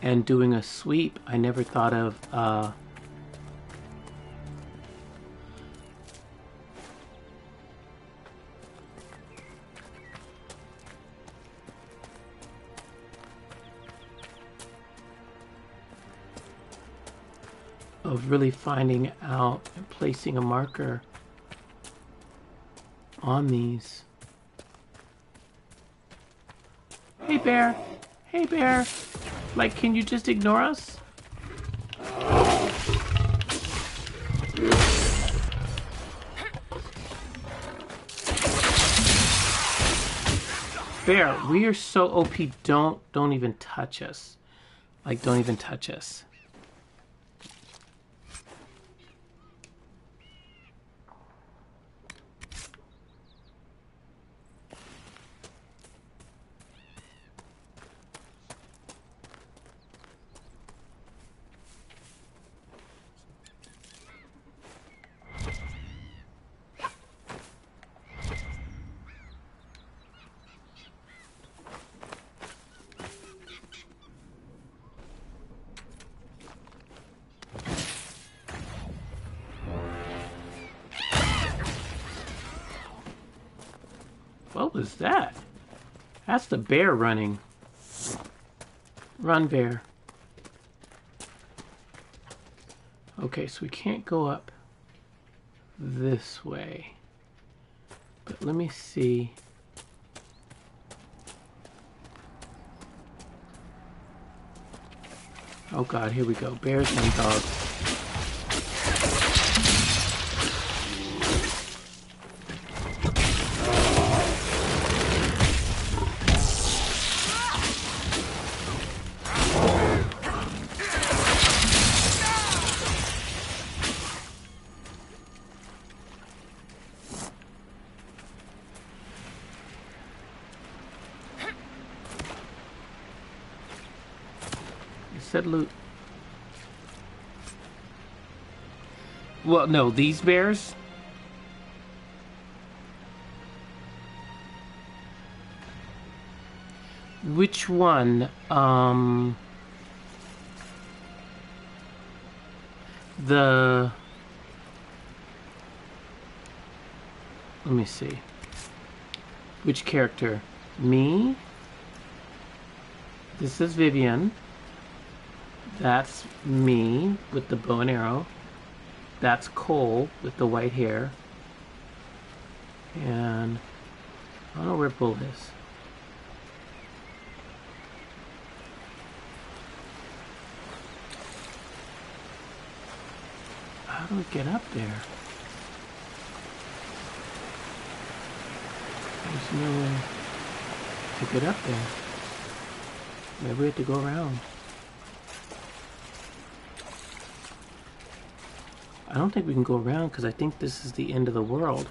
and doing a sweep. I never thought of, of really finding out and placing a marker on these. Hey bear! Hey bear! Like, can you just ignore us? Bear, we are so OP, don't even touch us. Like, don't even touch us. What was that? That's the bear running. Run, bear. Okay, so we can't go up this way. But let me see. Oh god, here we go. Bears and dogs. Said loot. Well, no, these bears. Which one? Let me see. Which character? Me? This is Vivian. That's me with the bow and arrow. That's Cole with the white hair. And I don't know where Bull is. How do we get up there? There's no way to get up there. Maybe we have to go around. I don't think we can go around because I think this is the end of the world.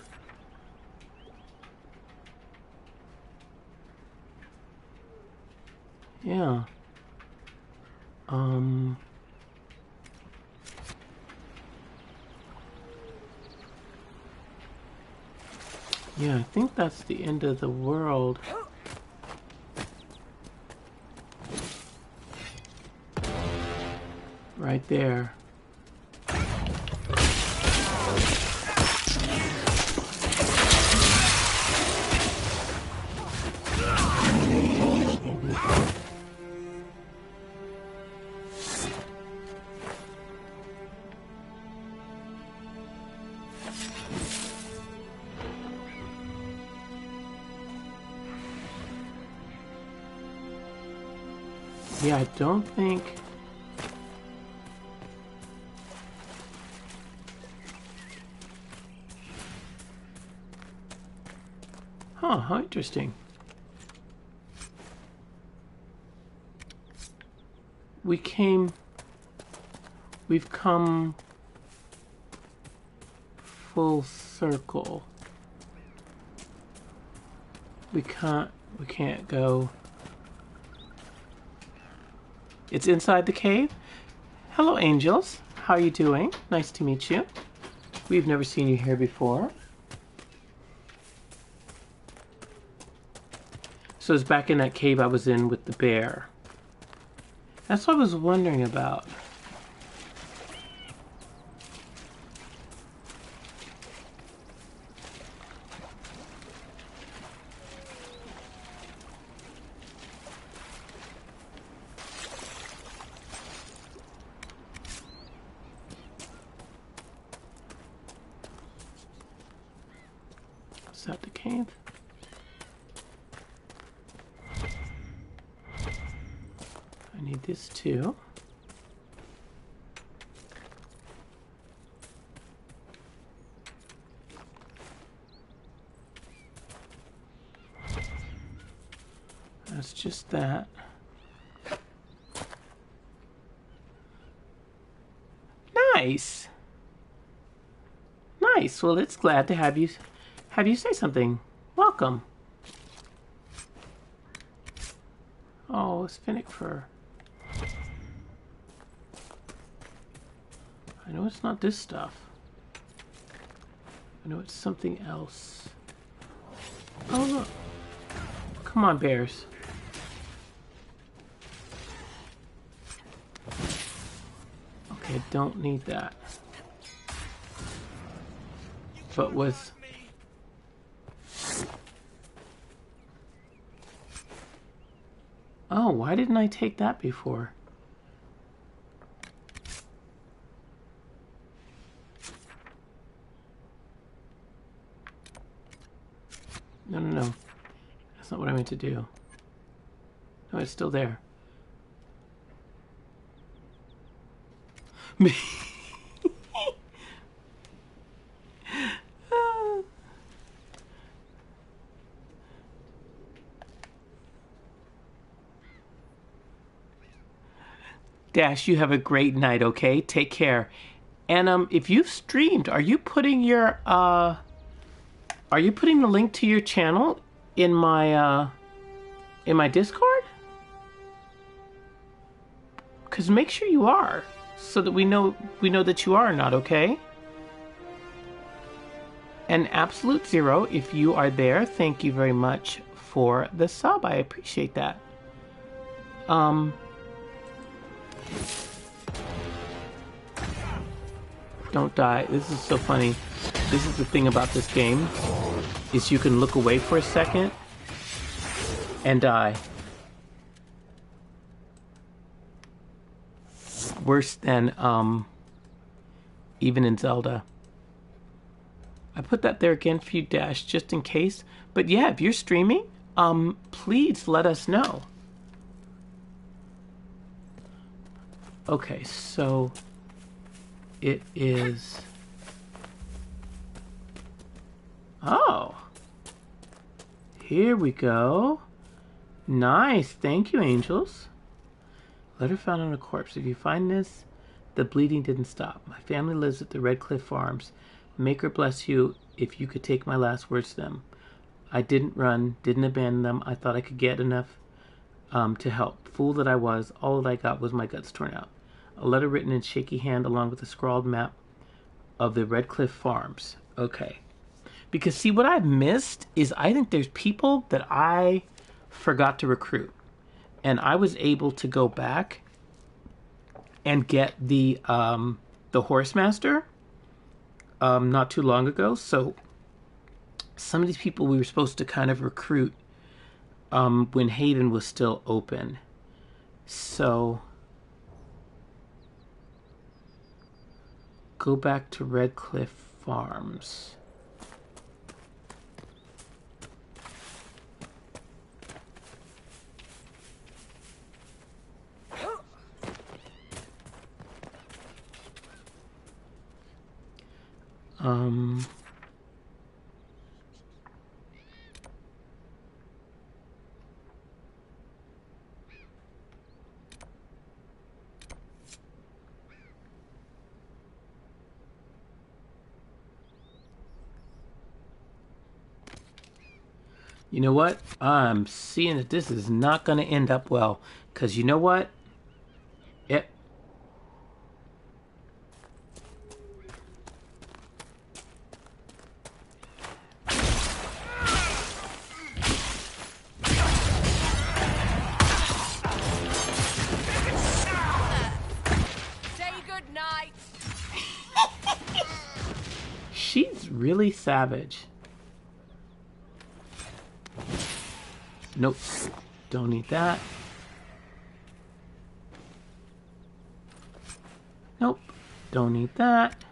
Yeah. Yeah, I think that's the end of the world. Right there. Yeah, I don't think... Huh, how interesting. We've come full circle. We can't go. It's inside the cave. Hello, angels. How are you doing? Nice to meet you. We've never seen you here before. So it's back in that cave I was in with the bear. That's what I was wondering about. Is that the cave? I need this too. That's just that. Nice. Nice. Well, it's glad to have you say something. Welcome. Oh, sphinx fur. I know it's not this stuff. I know it's something else. Oh, look. Come on, bears. Okay, don't need that. But with... Oh, why didn't I take that before? No, no, no. That's not what I meant to do. No, it's still there. Me. Dash, you have a great night, okay? Take care. And if you've streamed, are you putting the link to your channel in my Discord? Cause make sure you are, so that we know that you are not, okay? And Absolute Zero, if you are there, thank you very much for the sub. I appreciate that. Don't die. This is so funny. This is the thing about this game, is you can look away for a second and die. Worse than even in Zelda. I put that there again for you, Dash, just in case. But yeah, if you're streaming, please let us know. Okay, so it is... Oh! Here we go. Nice, thank you, angels. Letter found on a corpse. If you find this, the bleeding didn't stop. My family lives at the Red Cliff Farms. Maker bless you if you could take my last words to them. I didn't run, didn't abandon them. I thought I could get enough to help. Fool that I was, all that I got was my guts torn out. A letter written in shaky hand along with a scrawled map of the Red Cliff Farms. Okay. Because see, what I've missed is I think there's people that I forgot to recruit. And I was able to go back and get the Horsemaster not too long ago. So some of these people we were supposed to kind of recruit when Hayden was still open. So go back to Red Cliff Farms. You know what? I'm seeing that this is not going to end up well. Because you know what? It... Say goodnight. She's really savage. Nope. Don't need that. Nope. Don't need that.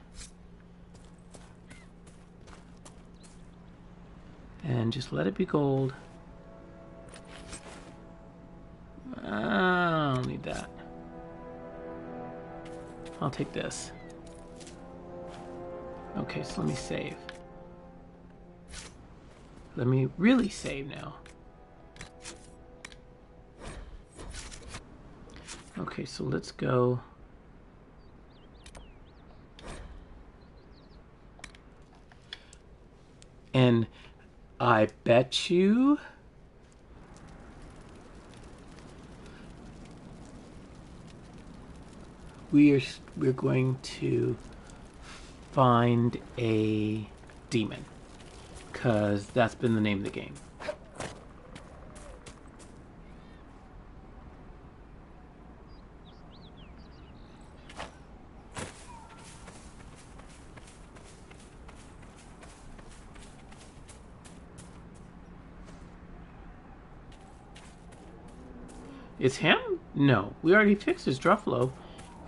And just let it be gold. I don't need that. I'll take this. Okay, so let me save. Let me really save now. Okay, so let's go. And I bet you we're going to find a demon, because that's been the name of the game. It's him? No, we already fixed his Druffalo.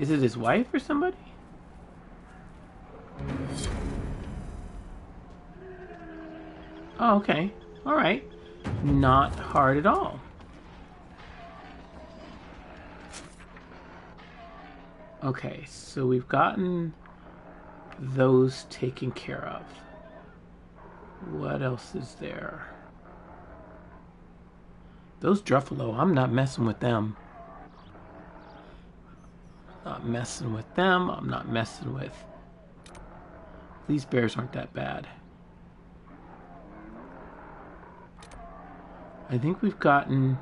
Is it his wife or somebody? Oh, okay. Alright. Not hard at all. Okay, so we've gotten those taken care of. What else is there? Those Druffalo, I'm not messing with them. Not messing with them. I'm not messing with... These bears aren't that bad. I think we've gotten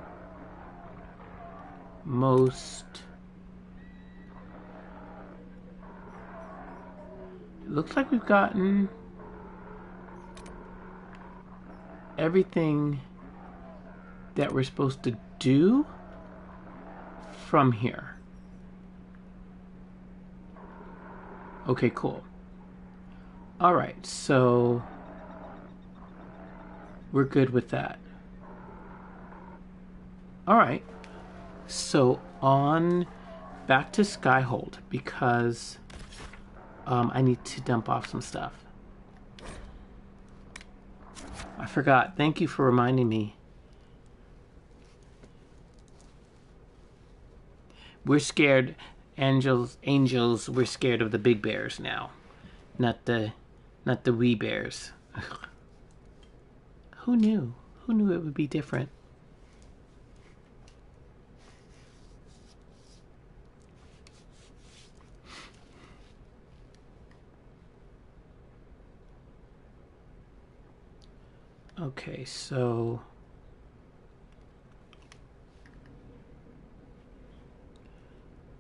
most... It looks like we've gotten everything that we're supposed to do from here. Okay, cool. Alright, so we're good with that. Alright, so on back to Skyhold, because I need to dump off some stuff. I forgot. Thank you for reminding me. We're scared, angels, we're scared of the big bears now. Not the wee bears. Who knew? Who knew it would be different? Okay, so...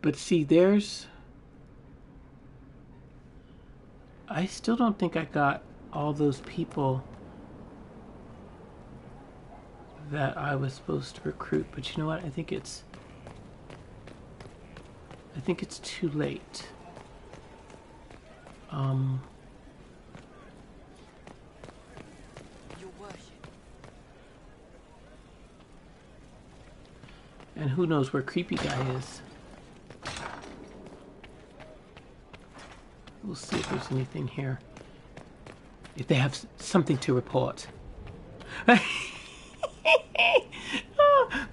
But see, there's... I still don't think I got all those people that I was supposed to recruit. But you know what? I think it's too late. Your worship. And who knows where Creepy Guy is. We'll see if there's anything here. If they have something to report.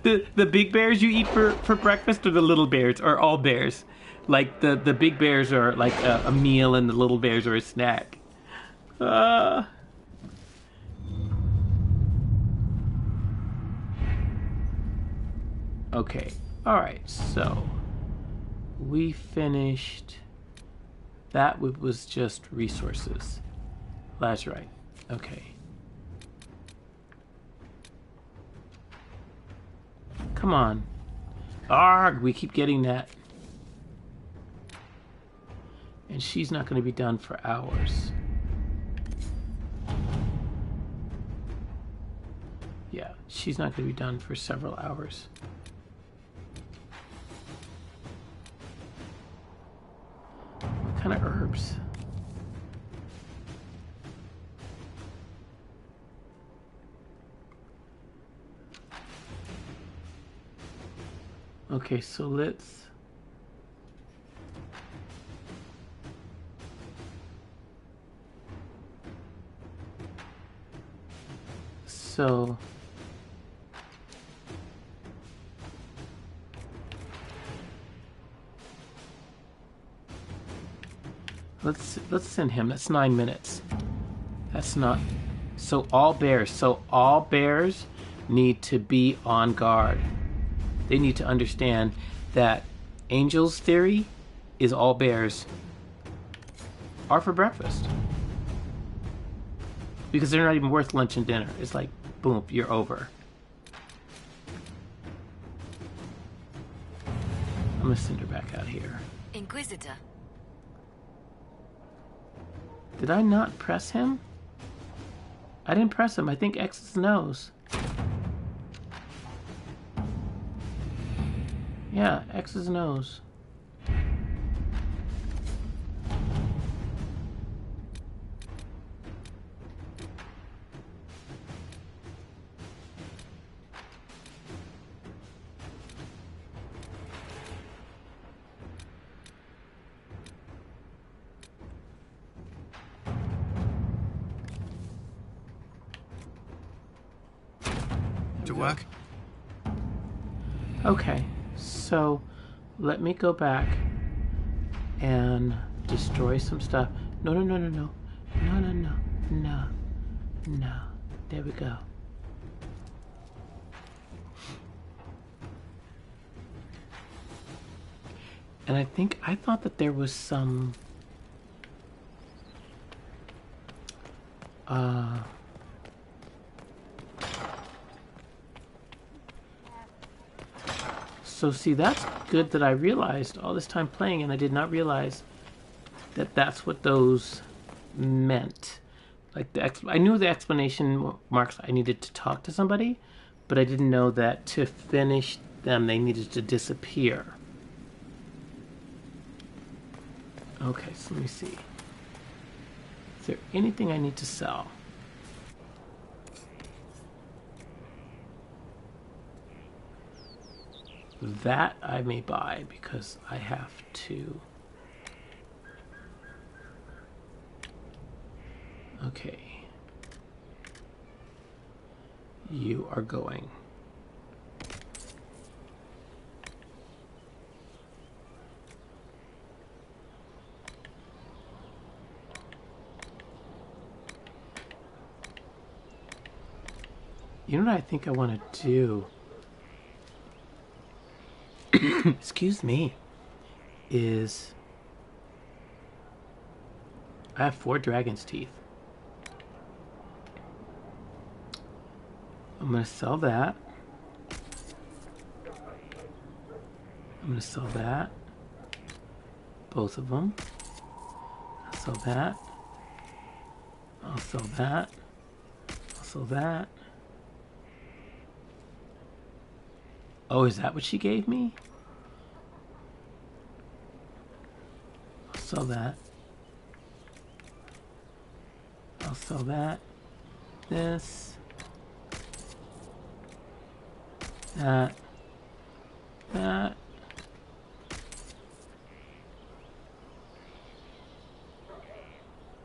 The big bears you eat for breakfast, or the little bears, or all bears? Like the big bears are like a meal and the little bears are a snack. Okay. Alright, so we finished. That was just resources. Lazurite. Okay. Come on. Arg! We keep getting that. And she's not going to be done for hours. Yeah, she's not going to be done for several hours. What kind of herbs? Okay, so let's... So... Let's send him. That's 9 minutes. That's not... So all bears. So all bears need to be on guard. They need to understand that Angel's theory is all bears are for breakfast. Because they're not even worth lunch and dinner. It's like, boom, you're over. I'm gonna send her back out here. Inquisitor. Did I not press him? I didn't press him. I think X is nose. Yeah, X is nose. To work? Okay, so let me go back and destroy some stuff. No. There we go. And I thought that there was some so see, that's good that I realized all this time playing, and I did not realize that that's what those meant. Like I knew the explanation marks I needed to talk to somebody, but I didn't know that to finish them they needed to disappear. Okay, so let me see. Is there anything I need to sell? That I may buy because I have to. Okay. You are going. You know what I think I want to do? Excuse me. Is I have 4 dragon's teeth. I'm gonna sell that. I'm gonna sell that. Both of them. I'll sell that. I'll sell that. I'll sell that. Oh, is that what she gave me? I'll sell that. I'll sell that. This. That. That.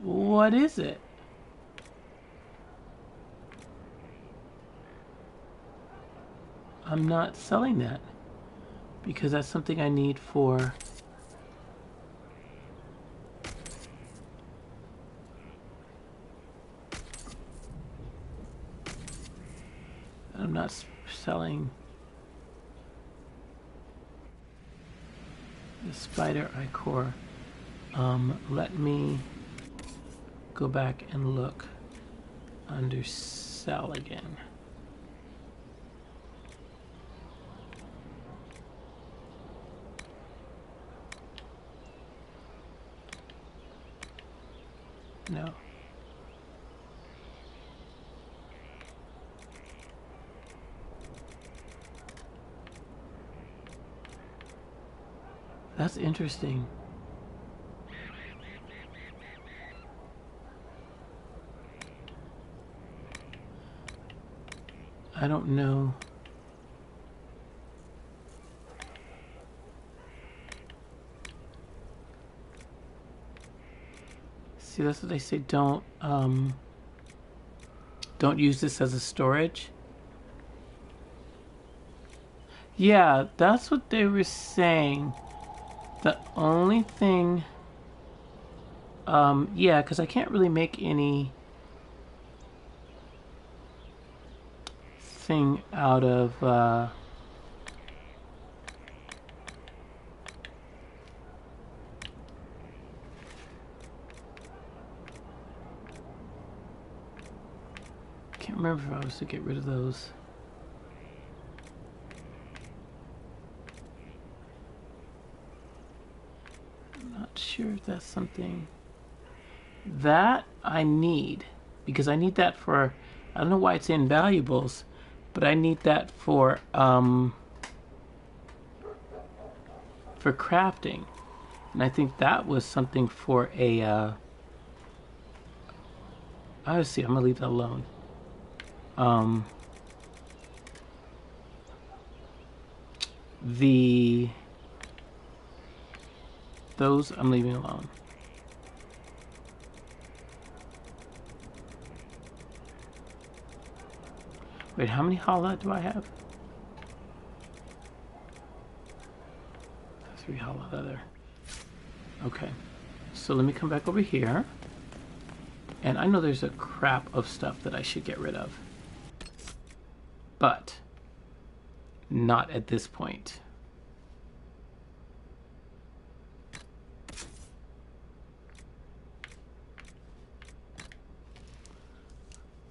What is it? I'm not selling that because that's something I need for not selling the spider eye core. Let me go back and look under sell again. No. That's interesting. I don't know. See, that's what they say. Don't use this as a storage. Yeah, that's what they were saying. The only thing, yeah, because I can't really make any thing out of, can't remember if I was to get rid of those. Sure if that's something that I need, because I need that for, I don't know why it's in valuables, but I need that for crafting, and I think that was something for a obviously I'm gonna leave that alone. Those I'm leaving alone. Wait, how many holla do I have? 3 holla leather. Okay, so let me come back over here. And I know there's a crap of stuff that I should get rid of, but not at this point.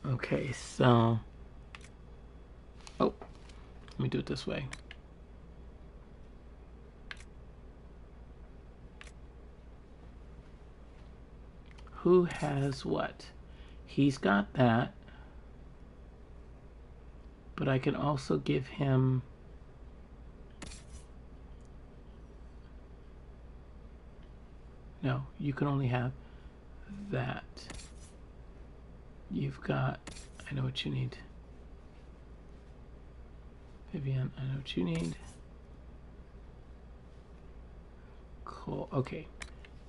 Okay, so, oh, let me do it this way. Who has what? He's got that, but I can also give him no, you can only have that. You've got, I know what you need. Vivian, I know what you need. Cool, okay.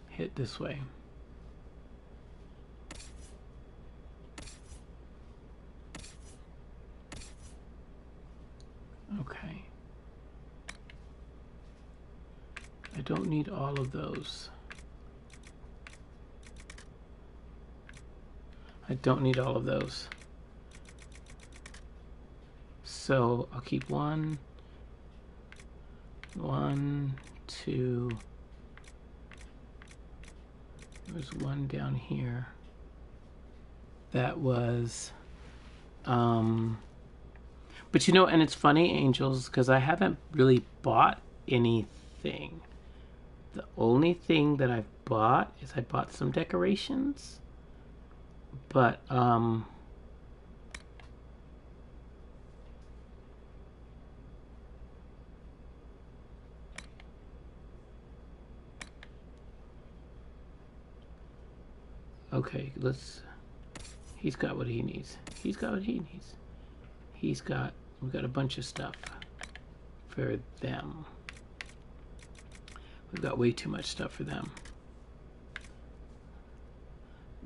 Hit this way. Okay. I don't need all of those. I don't need all of those. So I'll keep 1, 2. There's one down here. That was, but you know, and it's funny, Angels, because I haven't really bought anything. The only thing that I've bought is I bought some decorations. But, okay, he's got what he needs. He's got what he needs. We've got a bunch of stuff for them. We've got way too much stuff for them.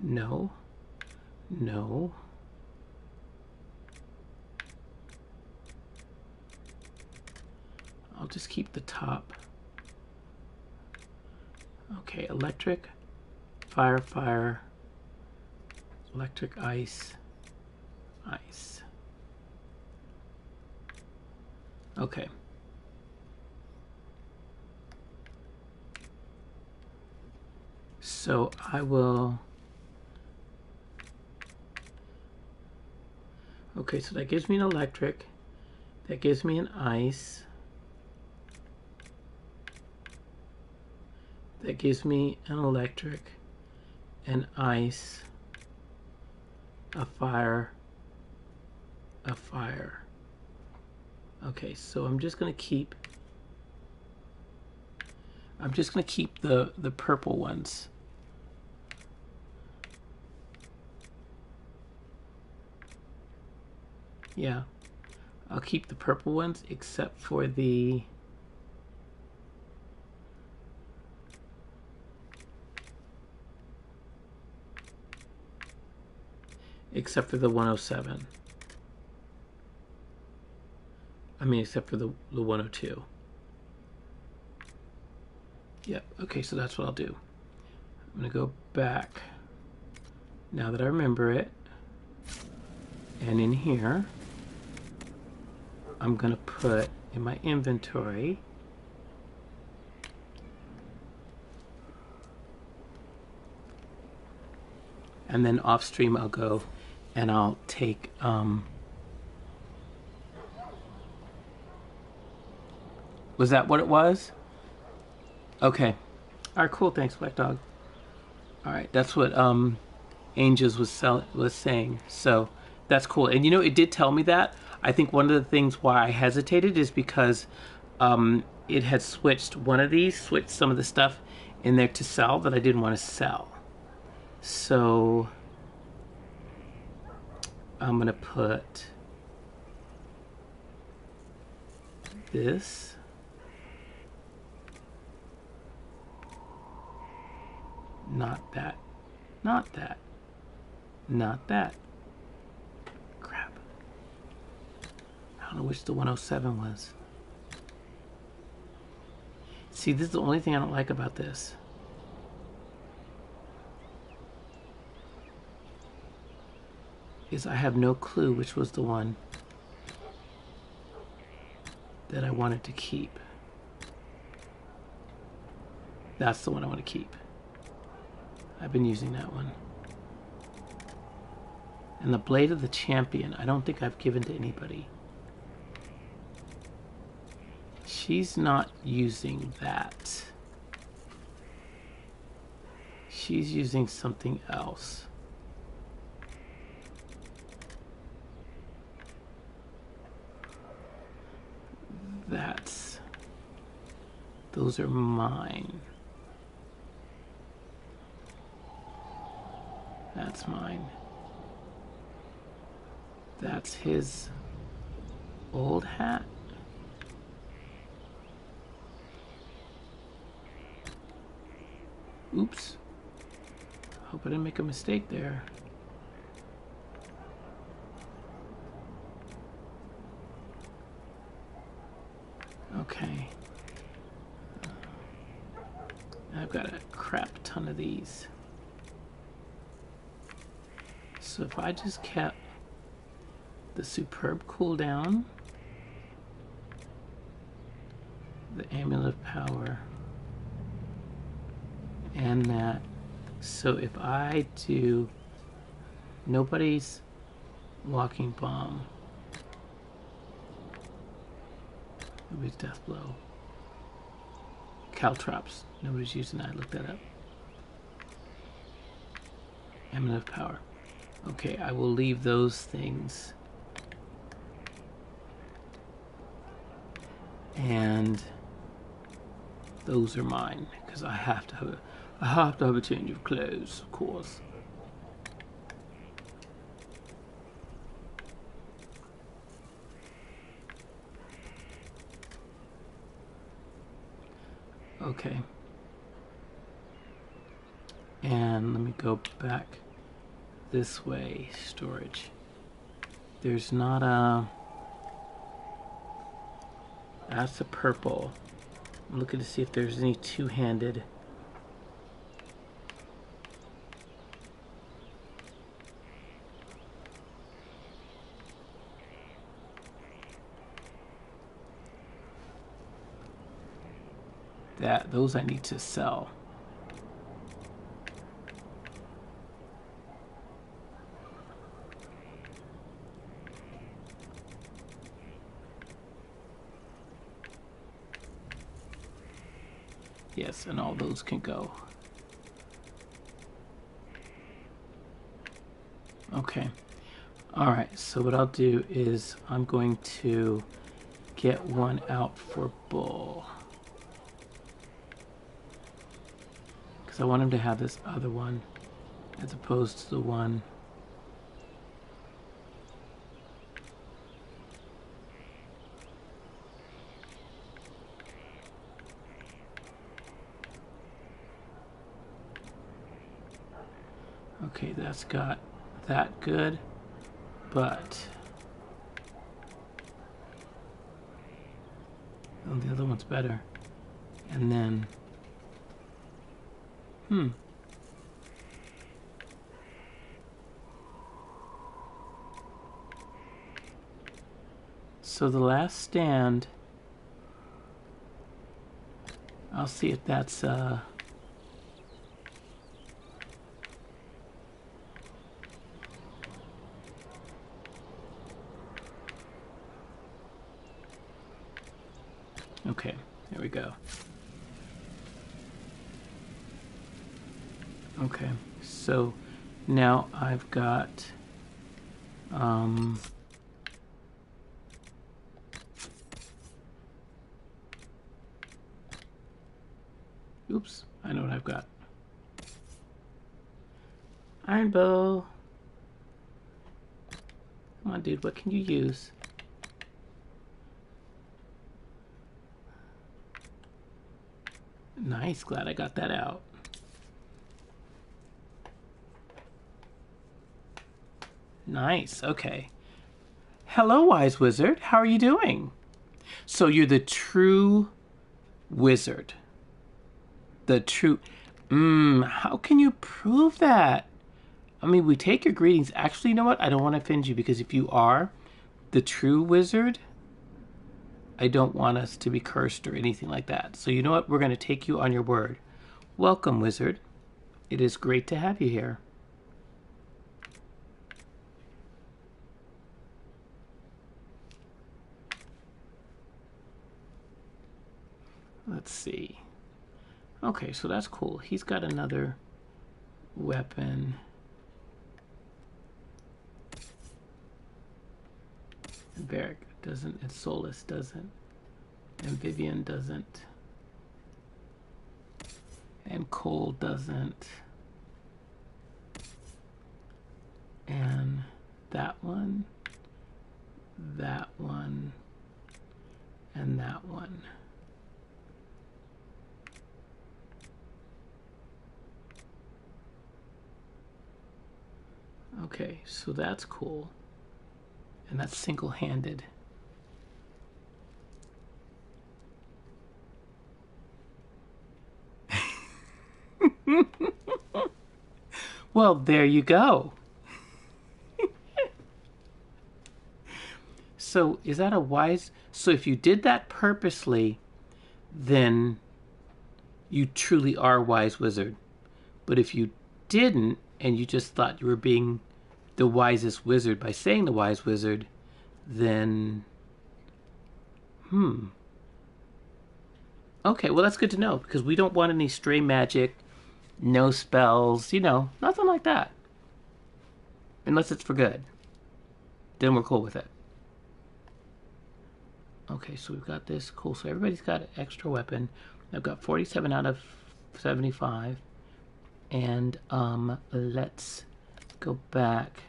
No. No. I'll just keep the top. Okay, electric, fire, electric, ice. Okay. So I will... Okay, so that gives me an electric. That gives me an ice. That gives me an electric, an ice, a fire, a fire. Okay, so I'm just gonna keep the purple ones. Yeah, I'll keep the purple ones except for the except for the 107. I mean, except for the 102. Yep, okay, so that's what I'll do. I'm gonna go back, now that I remember it, and in here, I'm gonna put in my inventory and then off stream I'll go and I'll take was that what it was? Okay. Alright, cool, thanks, Black Dog. Alright, that's what Angels was saying. So that's cool. And you know, it did tell me that. I think one of the things why I hesitated is because it had switched switched some of the stuff in there to sell that I didn't want to sell. So I'm gonna put this, not that, not that, not that. Crap. I don't know which the 107 was. See, this is the only thing I don't like about this. Is I have no clue which was the one that I wanted to keep. That's the one I want to keep. I've been using that one. And the Blade of the Champion, I don't think I've given to anybody. She's not using that. She's using something else. Those are mine. That's mine. That's his old hat. Oops. Hope I didn't make a mistake there. Okay. I've got a crap ton of these. So if I just kept the superb cooldown, the amulet of power, and that. So if I do nobody's walking bomb, nobody's death blow, caltrops, nobody's using that. I looked that up. Amulet of power. Okay, I will leave those things. And those are mine because I have to have a change of clothes, of course. Okay. And let me go back this way. Storage. There's not a... That's a purple. I'm looking to see if there's any two-handed. those I need to sell. Yes, and all those can go. Okay. All right, so what I'll do is I'm going to get one out for Bull. Because I want him to have this other one as opposed to the one. Okay, that's got that good, but oh, the other one's better. And then, so the last stand, I'll see if that's okay, there we go. Okay, so now I've got oops, I know what I've got. Iron bow. Come on, dude, what can you use? Nice, glad I got that out. Nice, okay. Hello, wise wizard. How are you doing? So you're the true wizard. The true... how can you prove that? I mean, we take your greetings. Actually, you know what? I don't want to offend you because if you are the true wizard, I don't want us to be cursed or anything like that. So you know what? We're going to take you on your word. Welcome, wizard. It is great to have you here. Let's see. Okay, so that's cool. He's got another weapon. And Barrick doesn't, and Solus doesn't, and Vivian doesn't, and Cole doesn't, and that one, and that one. Okay, so that's cool. And that's single-handed. Well, there you go. So is that a wise... So if you did that purposely, then you truly are a wise wizard. But if you didn't, and you just thought you were being the wisest wizard by saying the wise wizard, then... Okay, well that's good to know, because we don't want any stray magic, no spells, you know, nothing like that. Unless it's for good. Then we're cool with it. Okay, so we've got this. Cool, so everybody's got an extra weapon. I've got 47 out of 75. And let's go back.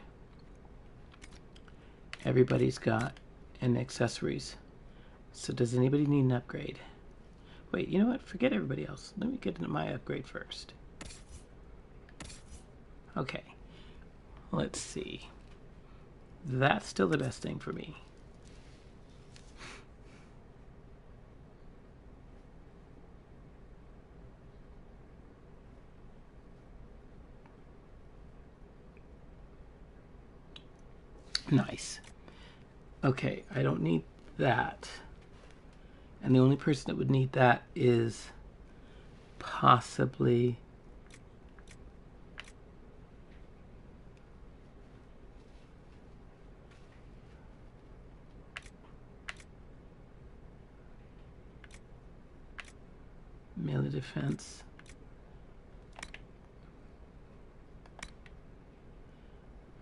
Everybody's got an accessories. So does anybody need an upgrade? Wait, you know what? Forget everybody else. Let me get into my upgrade first. Okay. Let's see. That's still the best thing for me. Nice. Okay, I don't need that. And the only person that would need that is possibly... melee defense.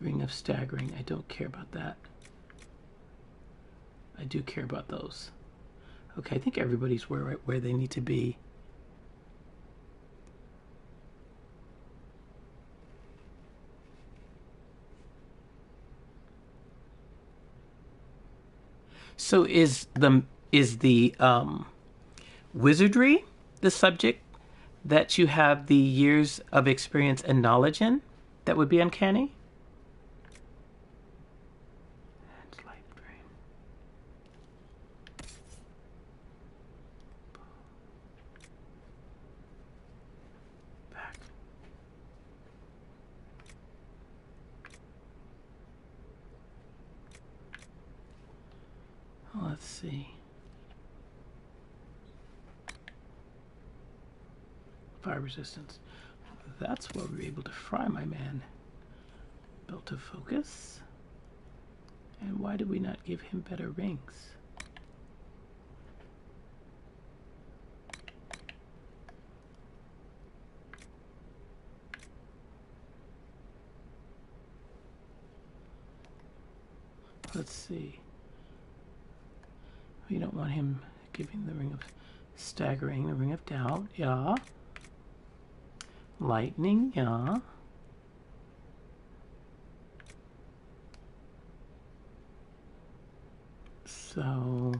Ring of staggering. I don't care about that. I do care about those. Okay, I think everybody's where they need to be. So is the wizardry the subject that you have the years of experience and knowledge in? That would be uncanny? Back. Let's see. Fire resistance. That's what we were able to fry, my man. Belt of focus. And why did we not give him better rings? Let's see. We don't want him giving the ring of staggering, the ring of doubt, yeah. Lightning, yeah. So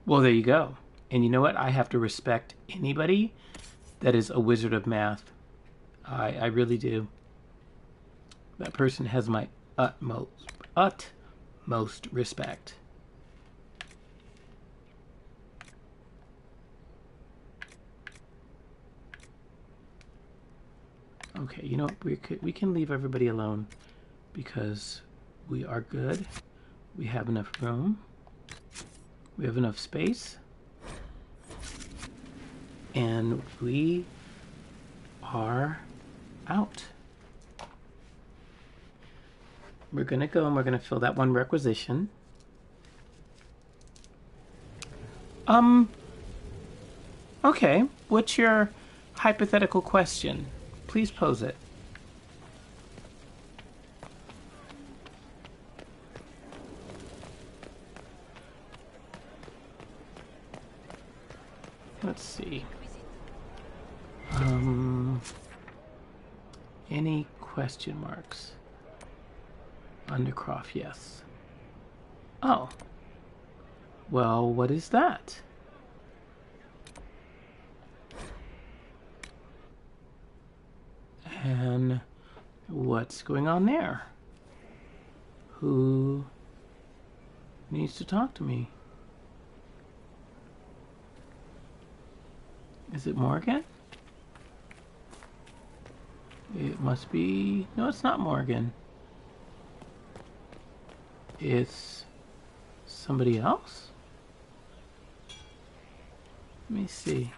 well, there you go. And you know what? I have to respect anybody that is a wizard of math. I really do. That person has my utmost respect. Okay, you know what? We can leave everybody alone because we are good. We have enough room. We have enough space. And we are out. We're going to go and we're going to fill that one requisition. Okay. What's your hypothetical question? Please pose it. Let's see. Any question marks? Undercroft, yes. Oh. Well, what is that? And what's going on there? Who needs to talk to me? Is it Morgan? It must be... No, it's not Morgan. It's somebody else? Let me see.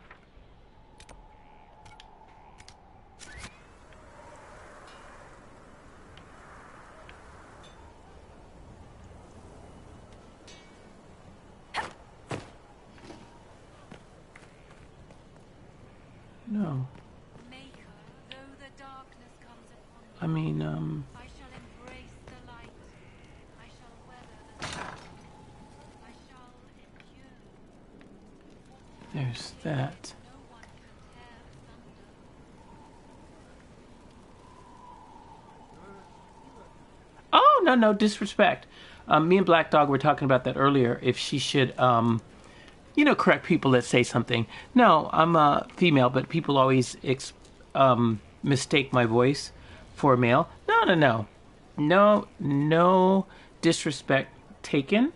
No. I mean, I shall embrace the light. I shall weather the storm. I shall endure. there's that. No one can tear asunder. Oh, no disrespect. Me and Black Dog were talking about that earlier. If she should, correct people that say something. No, I'm a female, but people always mistake my voice for a male. No disrespect taken,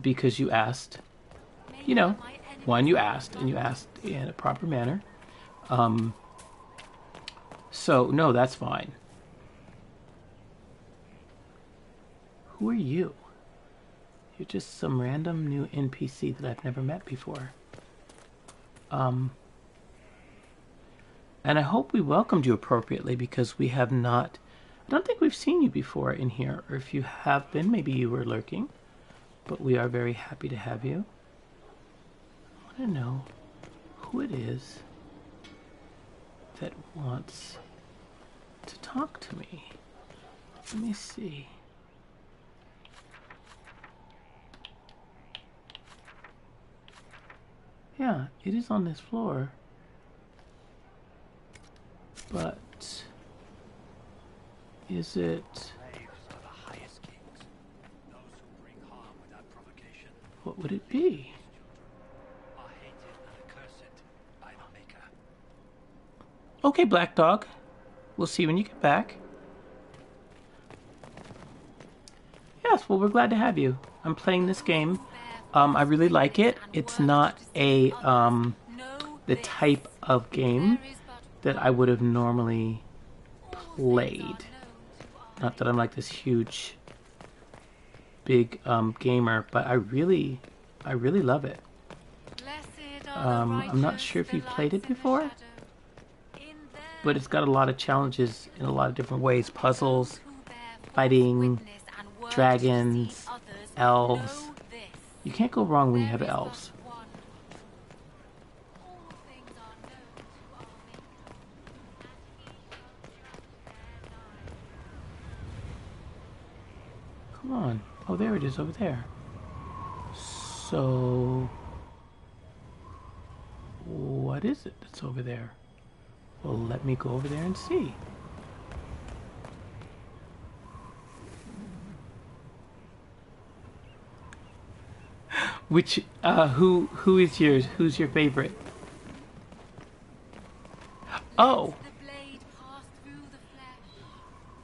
because you asked. One, you asked, and you asked in a proper manner. So no, that's fine. Who are you? You're just some random new NPC that I've never met before. And I hope we welcomed you appropriately because we have not... I don't think we've seen you before in here. Or if you have been, maybe you were lurking. But we are very happy to have you. I want to know who it is that wants to talk to me. Let me see. Yeah, it is on this floor. But is it... What would it be? Okay, Black Dog. We'll see you when you get back. Yes, well, we're glad to have you. I'm playing this game. I really like it. It's not a the type of game that I would have normally played. Not that I'm like this huge, big gamer, but I really love it. I'm not sure if you've played it before, but it's got a lot of challenges in a lot of different ways. Puzzles, fighting, dragons, elves. You can't go wrong when you have elves. Come on. Oh, there it is over there. So... what is it that's over there? Well, let me go over there and see. Which, who is yours? Who's your favorite? Oh!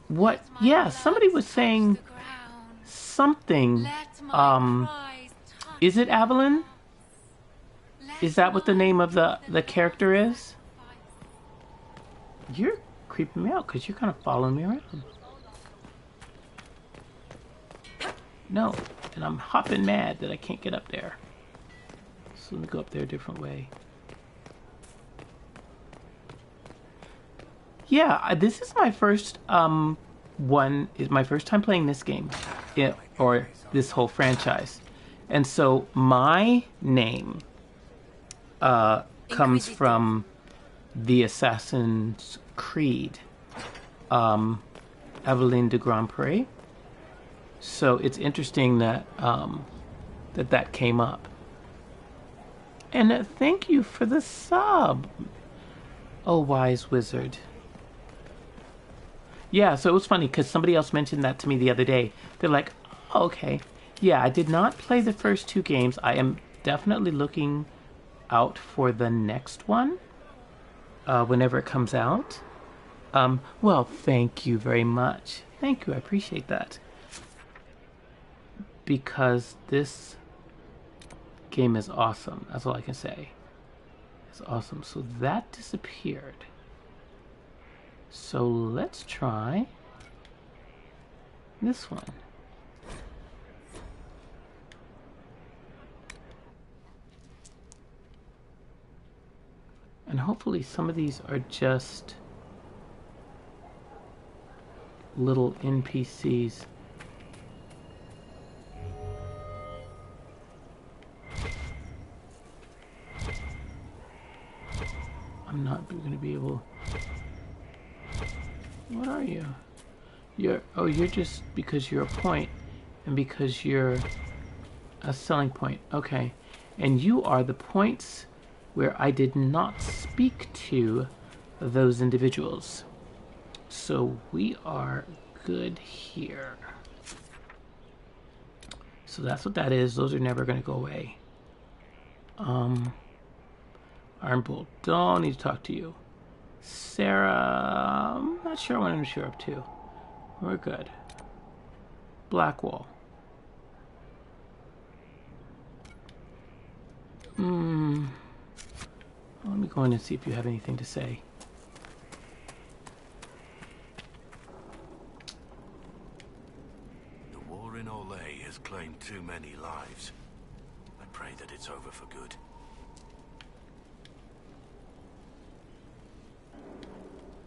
What? Yeah, somebody was saying something. Is it Evelyn? Is that what the name of the character is? You're creeping me out because you're kind of following me around. No, and I'm hopping mad that I can't get up there. So let me go up there a different way. Yeah, this is my first is my first time playing this game, or this whole franchise, and so my name comes from the Assassin's Creed, Evelyn de Grandpré. So it's interesting that that came up. And thank you for the sub, oh wise wizard. Yeah, so it was funny because somebody else mentioned that to me the other day. They're like, oh, okay, yeah, I did not play the first two games. I am definitely looking out for the next one whenever it comes out. Well, thank you very much. Thank you, I appreciate that. Because this game is awesome. That's all I can say. It's awesome. So that disappeared. So let's try this one. And hopefully some of these are just little NPCs. I'm not going to be able... What are you? You're just because you're a point and because you're a selling point. Okay. And you are the points where I did not speak to those individuals. So we are good here. So that's what that is. Those are never going to go away. Iron Bull, don't need to talk to you. Sarah, I'm not sure what I'm sure up to. We're good. Blackwall. Let me go in and see if you have anything to say. The war in lives. I pray that it's over for good.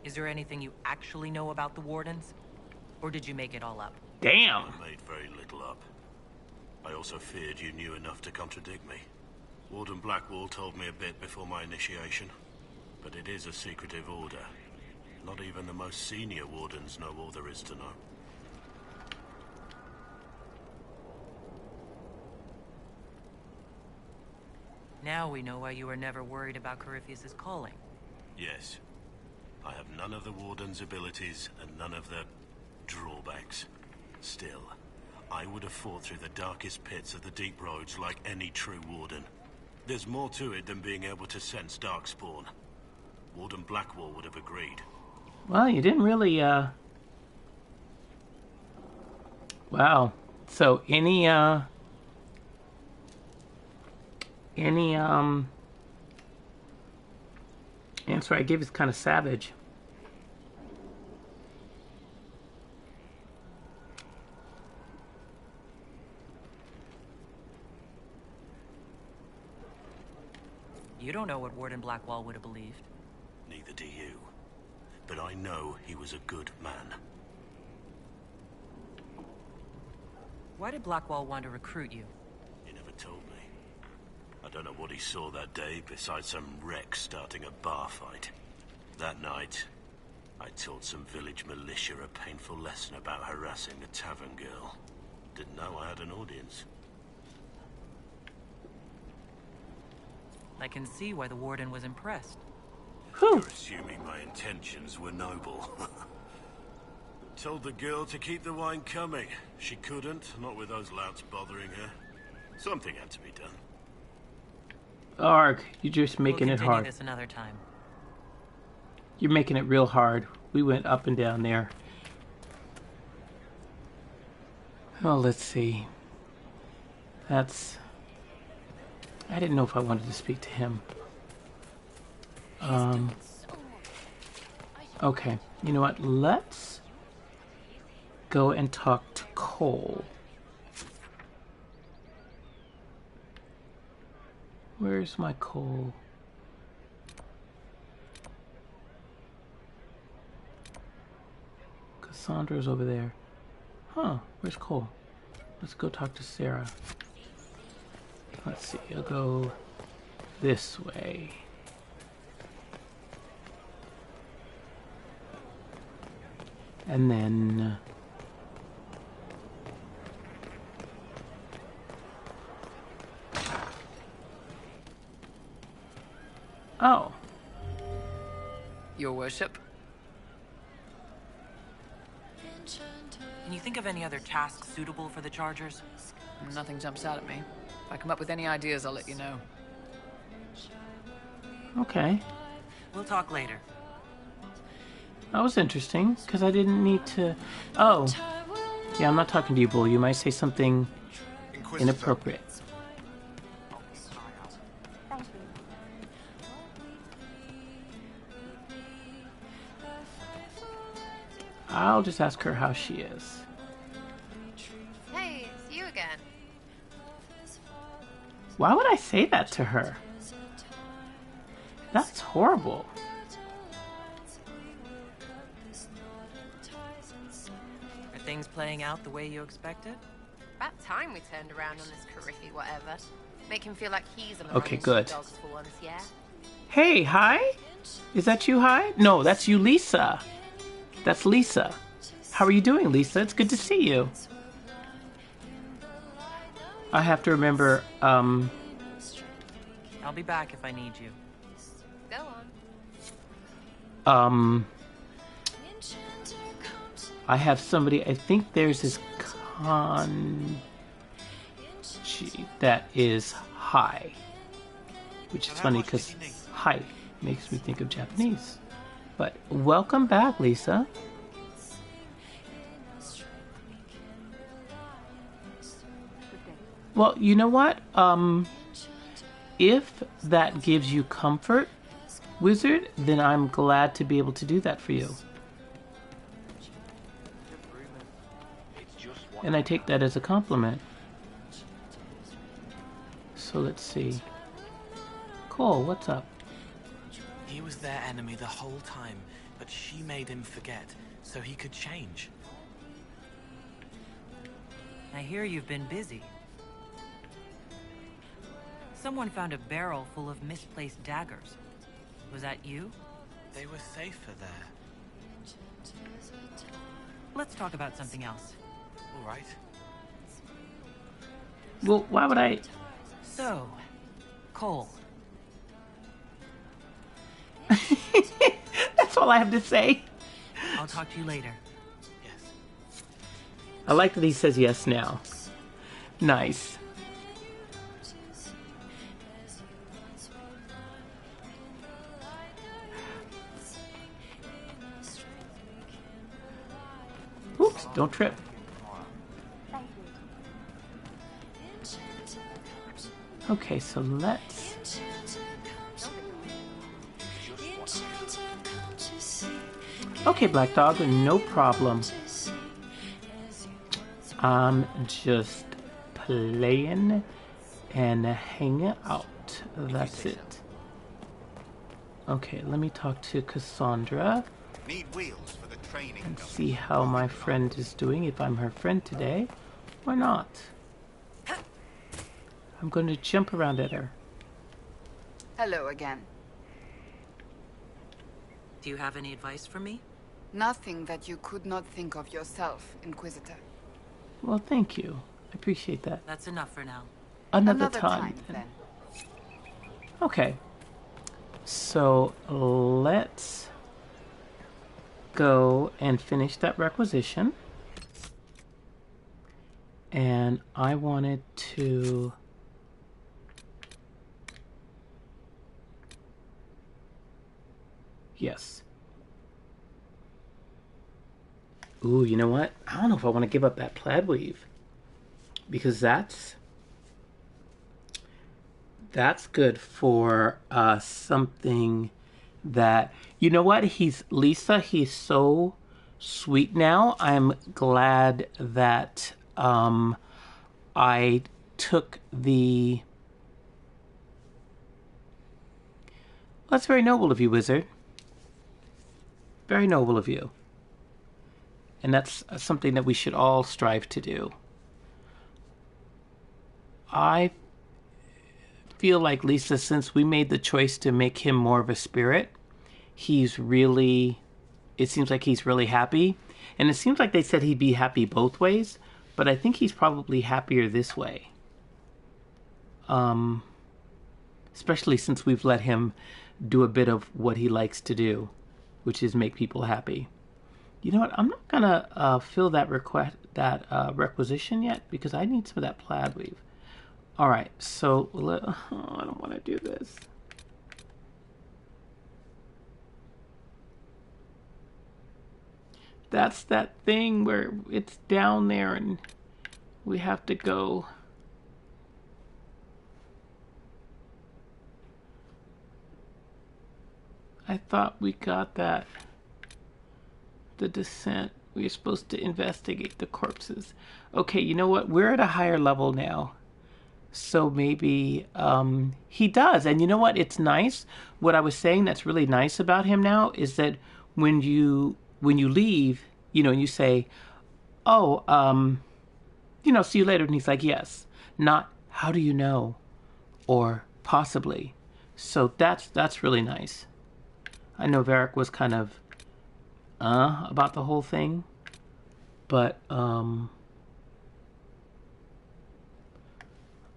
Is there anything you actually know about the Wardens? Or did you make it all up? Damn. I made very little up. I also feared you knew enough to contradict me. Warden Blackwall told me a bit before my initiation, but it is a secretive order. Not even the most senior wardens know all there is to know. Now we know why you were never worried about Corypheus's calling. Yes. I have none of the Warden's abilities and none of the drawbacks. Still, I would have fought through the darkest pits of the deep roads like any true Warden. There's more to it than being able to sense darkspawn. Warden Blackwall would have agreed. Well, you didn't really, Wow. So, any answer I give is kind of savage. You don't know what Warden Blackwall would have believed. Neither do you. But I know he was a good man. Why did Blackwall want to recruit you? He never told me. I don't know what he saw that day besides some wreck starting a bar fight. That night, I taught some village militia a painful lesson about harassing a tavern girl. Didn't know I had an audience. I can see why the Warden was impressed. You're assuming my intentions were noble. Told the girl to keep the wine coming. She couldn't, not with those louts bothering her. Something had to be done. Arg, you're just making We'll it continue hard. this another time. You're making it real hard. We went up and down there. Oh, let's see. That's... I didn't know if I wanted to speak to him. Okay, you know what? Let's go and talk to Cole. Where's my Cole? Cassandra's over there. Huh, where's Cole? Let's go talk to Sarah. Let's see, I'll go this way. And then... Oh. Your worship? Can you think of any other tasks suitable for the Chargers? Nothing jumps out at me. If I come up with any ideas, I'll let you know. Okay. We'll talk later. That was interesting, because I didn't need to... Oh. Yeah, I'm not talking to you, Bull. You might say something inappropriate. I'll just ask her how she is. Hey, it's you again. Why would I say that to her? That's horrible. Are things playing out the way you expected? About time we turned around on this Coryphy whatever. Make him feel like he's on the Okay, running good. dogs for once, yeah? Hey, hi? Is that you, hi? No, that's you, Lisa. That's Lisa. How are you doing, Lisa? It's good to see you. I have to remember, I'll be back if I need you. Go on. I have somebody, I think there's this kanji that is hi. Which is funny because hi makes me think of Japanese. But welcome back, Lisa. Well, you know what? If that gives you comfort, Wizard, then I'm glad to be able to do that for you. And I take that as a compliment. So let's see. Cole, what's up? He was their enemy the whole time, but she made him forget, so he could change. I hear you've been busy. Someone found a barrel full of misplaced daggers. Was that you? They were safer there. Let's talk about something else. All right. Well, why would I... So, Cole. That's all I have to say. I'll talk to you later. Yes. I like that he says yes now. Nice. Oops, don't trip. Okay, so let's... Okay, Black Dog, no problem. I'm just playing and hanging out. That's it. Okay, let me talk to Cassandra Need wheels for the training. and see how my friend is doing, if I'm her friend today or not. I'm going to jump around at her. Hello again. Do you have any advice for me? Nothing that you could not think of yourself, Inquisitor. Well, thank you. I appreciate that. That's enough for now. Another time then. Okay. So let's go and finish that requisition. And I wanted to... Yes. Ooh, you know what? I don't know if I want to give up that plaid weave. Because that's good for something that... You know what? Lisa, he's so sweet now. I'm glad that I took the... Well, that's very noble of you, wizard. Very noble of you. And that's something that we should all strive to do. I feel like, Lisa, since we made the choice to make him more of a spirit, he's really... It seems like he's really happy. And it seems like they said he'd be happy both ways, but I think he's probably happier this way. Especially since we've let him do a bit of what he likes to do, which is make people happy. You know what? I'm not gonna fill that requisition yet because I need some of that plaid weave. All right, so I don't want to do this. That's that thing where it's down there and we have to go. I thought we got that. The descent. We are supposed to investigate the corpses. Okay, you know what? We're at a higher level now. So maybe he does. And you know what? It's nice. What I was saying that's really nice about him now is that when you leave, and you say, oh, see you later. And he's like, yes. Not, how do you know? Or possibly. So that's really nice. I know Varric was kind of about the whole thing, but I'm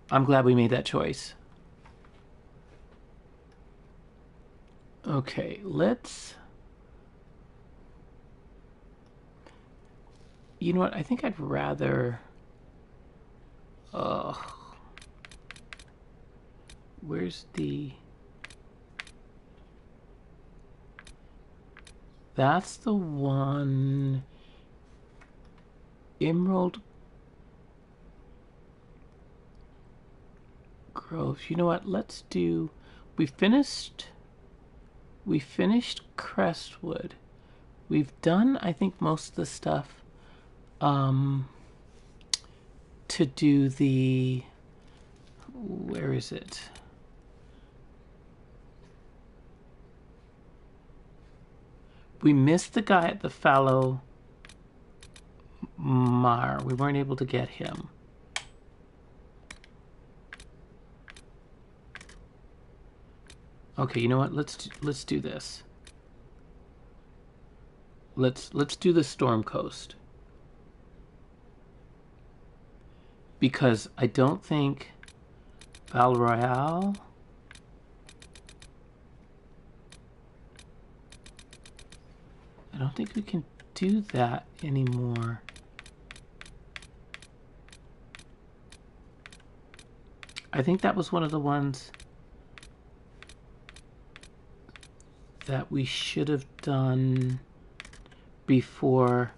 glad we made that choice. Okay, let's... You know what? I think I'd rather... Where's the... That's the one... Emerald Grove. You know what? Let's do... We finished Crestwood. We've done, I think, most of the stuff to do the... Where is it? We missed the guy at the fallow mire. We weren't able to get him. Okay, you know what? Let's do this. Let's do the Storm Coast. Because I don't think Val Royale. I don't think we can do that anymore. I think that was one of the ones that we should have done before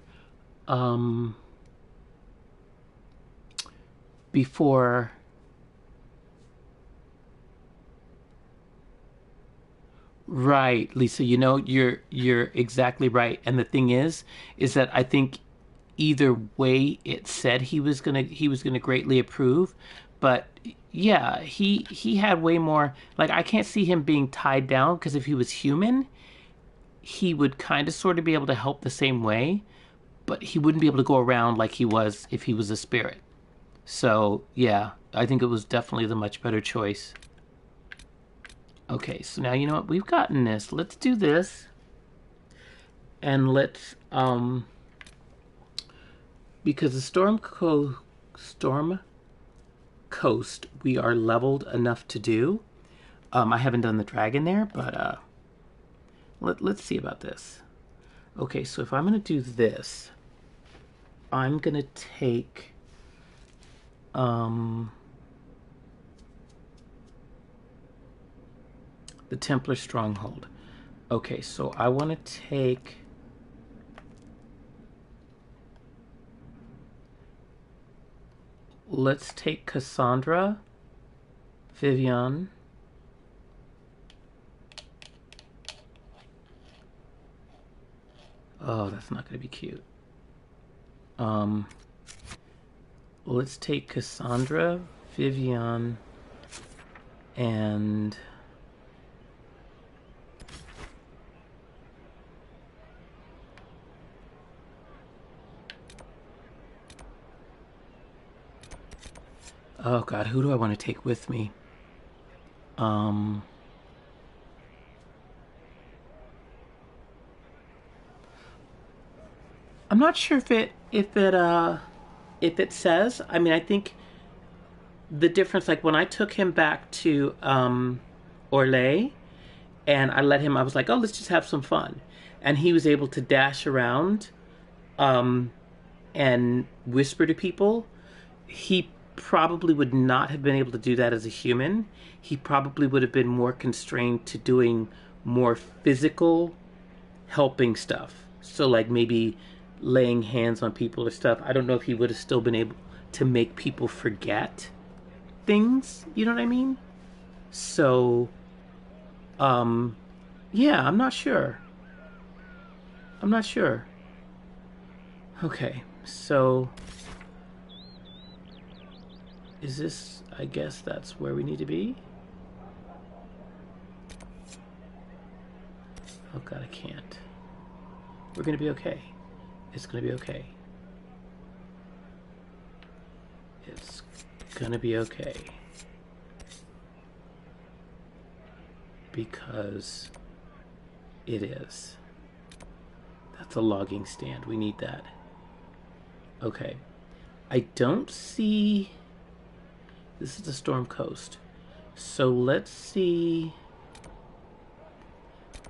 Right, Lisa, you know, you're exactly right. And the thing is that I think either way it said he was gonna greatly approve, but yeah, he had way more, like, I can't see him being tied down, because if he was human, he would kind of sort of be able to help the same way, but he wouldn't be able to go around like he was if he was a spirit. So yeah, I think it was definitely the much better choice. Okay, so now you know what? We've gotten this. Let's do this. And let's, because the Storm Coast, we are leveled enough to do. I haven't done the dragon there, but let's see about this. Okay, so if I'm going to do this, I'm going to take, the Templar Stronghold. Okay, so I want to take... Let's take Cassandra, Vivian, oh, that's not going to be cute. Let's take Cassandra, Vivian, and... oh God, who do I want to take with me? I'm not sure if it says. I mean, I think the difference, like when I took him back to Orlais, and I let him, I was like, oh, let's just have some fun, and he was able to dash around, and whisper to people. He probably would not have been able to do that as a human. He probably would have been more constrained to doing more physical helping stuff. So like maybe laying hands on people or stuff. I don't know if he would have still been able to make people forget things. You know what I mean? So, yeah, I'm not sure. Okay, so... is this, I guess that's where we need to be? Oh God, I can't. We're gonna be okay. It's gonna be okay. It's gonna be okay. Because it is. That's a logging stand. We need that. Okay. I don't see... this is the Storm Coast. So let's see.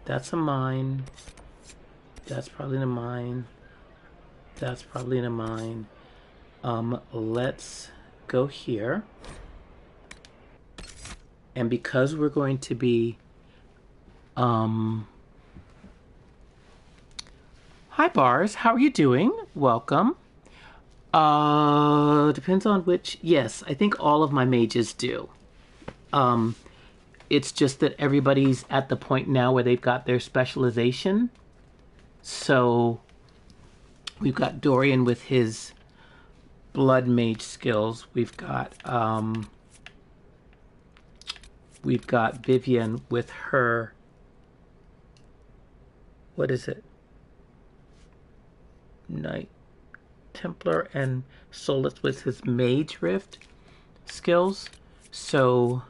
That's a mine. That's probably in a mine. That's probably in a mine. Let's go here. And because we're going to be... hi, Bars. How are you doing? Welcome. Depends on which. Yes, I think all of my mages do. It's just that everybody's at the point now where they've got their specialization. So we've got Dorian with his blood mage skills. We've got we've got Vivian with her, what is it? Knight Templar, and Solus with his Mage Rift skills. So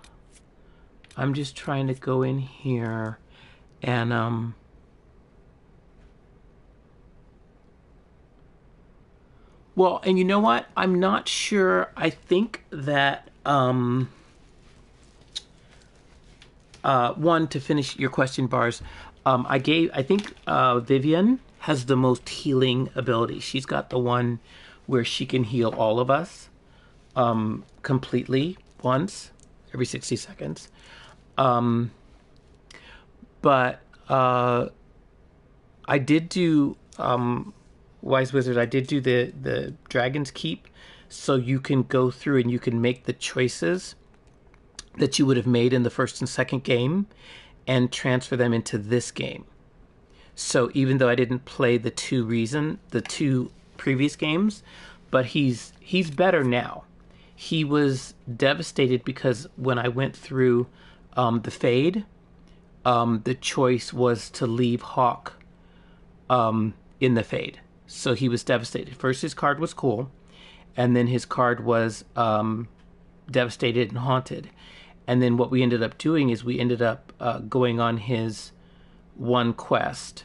I'm just trying to go in here and well, and you know what? I'm not sure. I think that one, to finish your question, Bars, I think Vivian has the most healing ability. She's got the one where she can heal all of us completely once every 60 seconds. But I did do Wise Wizard. I did do the Dragon's Keep, so you can go through and you can make the choices that you would have made in the first and second game and transfer them into this game. So even though I didn't play the two previous games, but he's better now. He was devastated because when I went through the Fade, the choice was to leave Hawk in the Fade. So he was devastated. First his card was cool, and then his card was devastated and haunted. And then what we ended up doing is we ended up going on his one quest,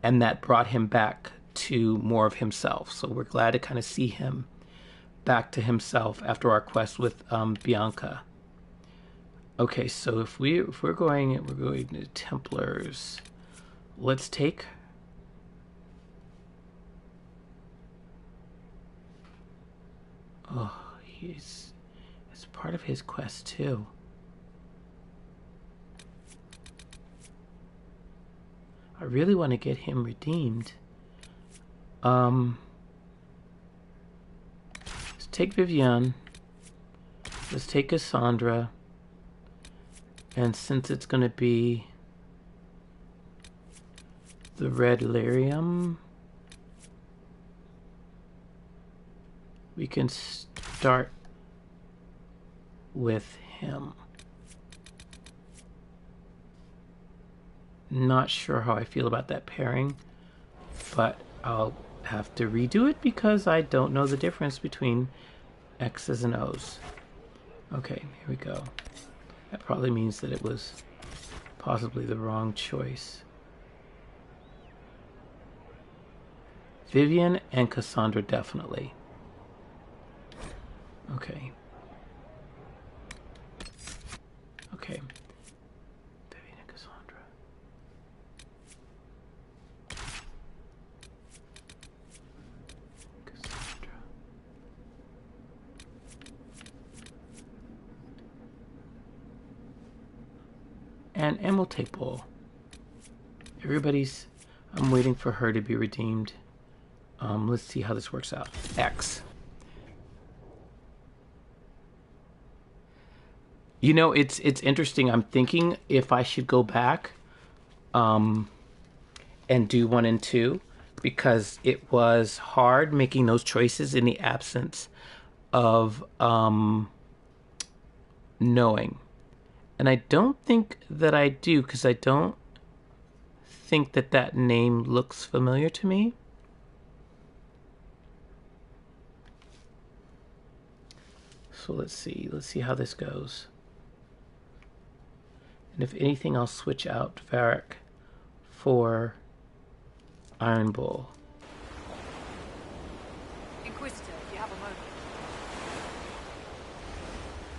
and that brought him back to more of himself. So we're glad to kind of see him back to himself after our quest with Bianca. Okay, so if we're going to Templars. Let's take it's part of his quest too. I really want to get him redeemed. Let's take Vivian. Let's take Cassandra. And since it's going to be the red lyrium, we can start with him. Not sure how I feel about that pairing, but I'll have to redo it because I don't know the difference between X's and O's. Okay, here we go. That probably means that it was possibly the wrong choice. Vivian and Cassandra, definitely. Okay. Okay. Vivian and Cassandra. Cassandra. And we'll take Bull. I'm waiting for her to be redeemed. Let's see how this works out. X. You know, it's interesting. I'm thinking if I should go back and do 1 and 2, because it was hard making those choices in the absence of knowing. And I don't think that I do, because I don't think that name looks familiar to me. So let's see how this goes. And if anything, I'll switch out Varric for Iron Bull. Inquisitor, if you have a moment.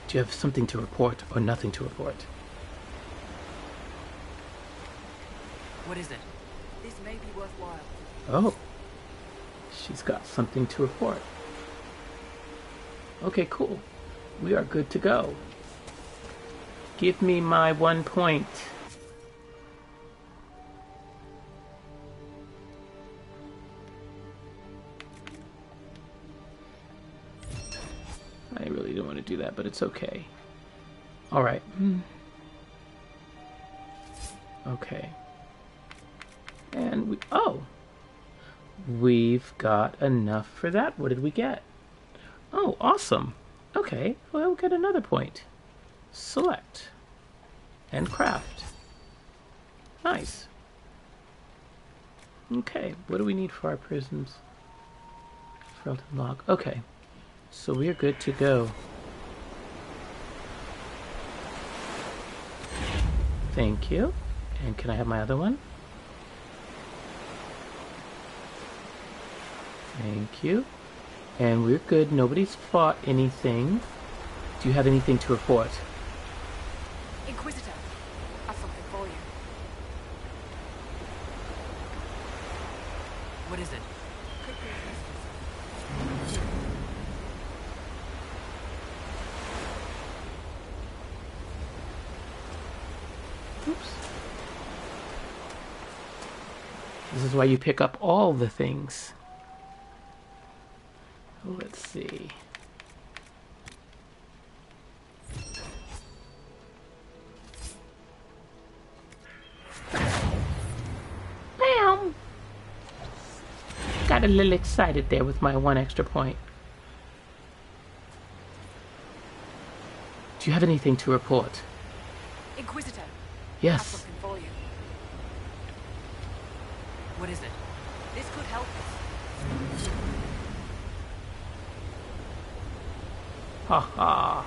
Do you have something to report or nothing to report? What is it? This may be worthwhile. Oh, she's got something to report. Okay, cool. We are good to go. Give me my 1 point. I really don't want to do that, but it's okay. All right. Okay. And we've got enough for that. What did we get? Oh, awesome. Okay, well, we'll get another point. Select. And craft. Nice. Okay, what do we need for our prisms? Relative log. Okay, so we're good to go. Thank you. And can I have my other one? Thank you. And we're good. Nobody's fought anything. Do you have anything to report? Inquisitor, I've something for you. What is it? Oops. This is why you pick up all the things. Let's see. Bam! Got a little excited there with my 1 extra point. Do you have anything to report? Inquisitor, Yes. I've something for you. What is it? This could help us. Haha.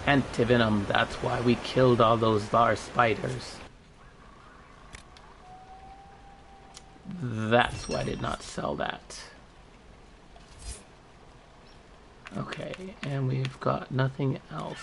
Antivenom, that's why we killed all those large spiders. That's why I did not sell that. Okay, and we've got nothing else.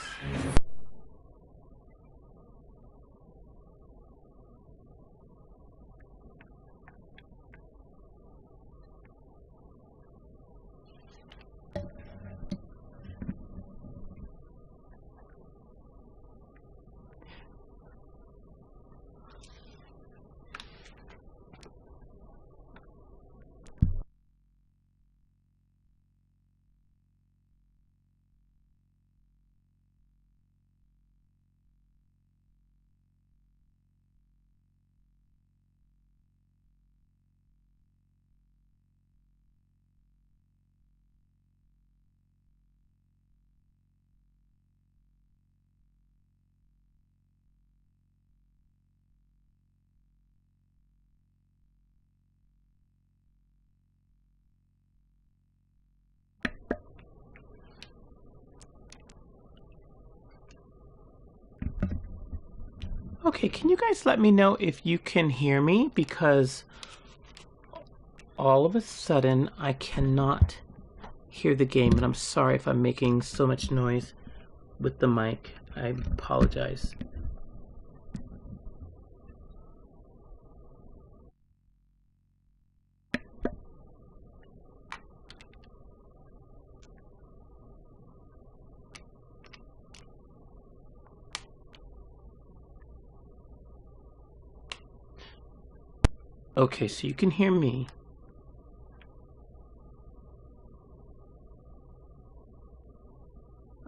Okay, can you guys let me know if you can hear me? Because all of a sudden I cannot hear the game, and I'm sorry if I'm making so much noise with the mic. I apologize. Okay, so you can hear me.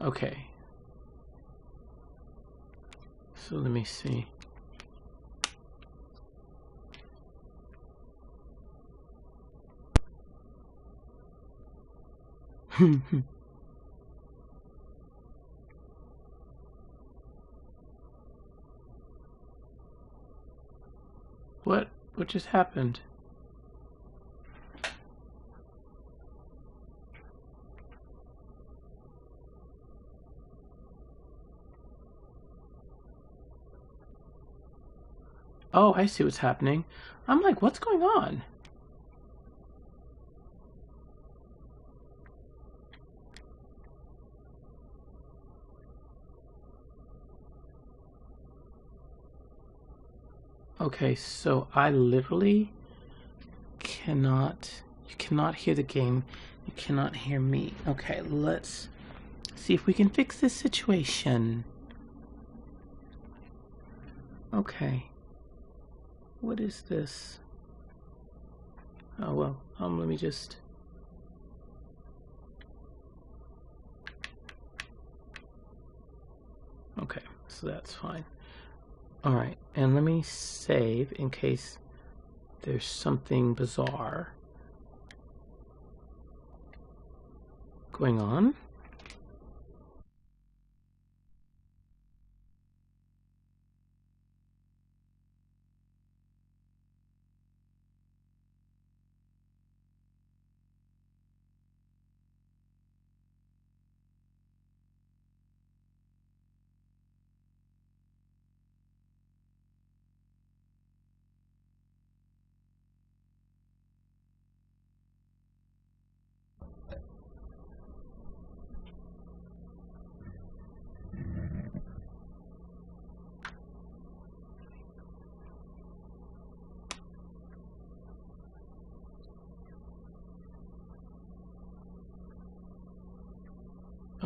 Okay. So let me see. What? What just happened? Oh, I see what's happening. I'm like, what's going on? Okay, so I literally cannot... You cannot hear the game. You cannot hear me. Okay, let's see if we can fix this situation. Okay. What is this? Oh, well, let me just... Okay, so that's fine. Alright, and let me save in case there's something bizarre going on.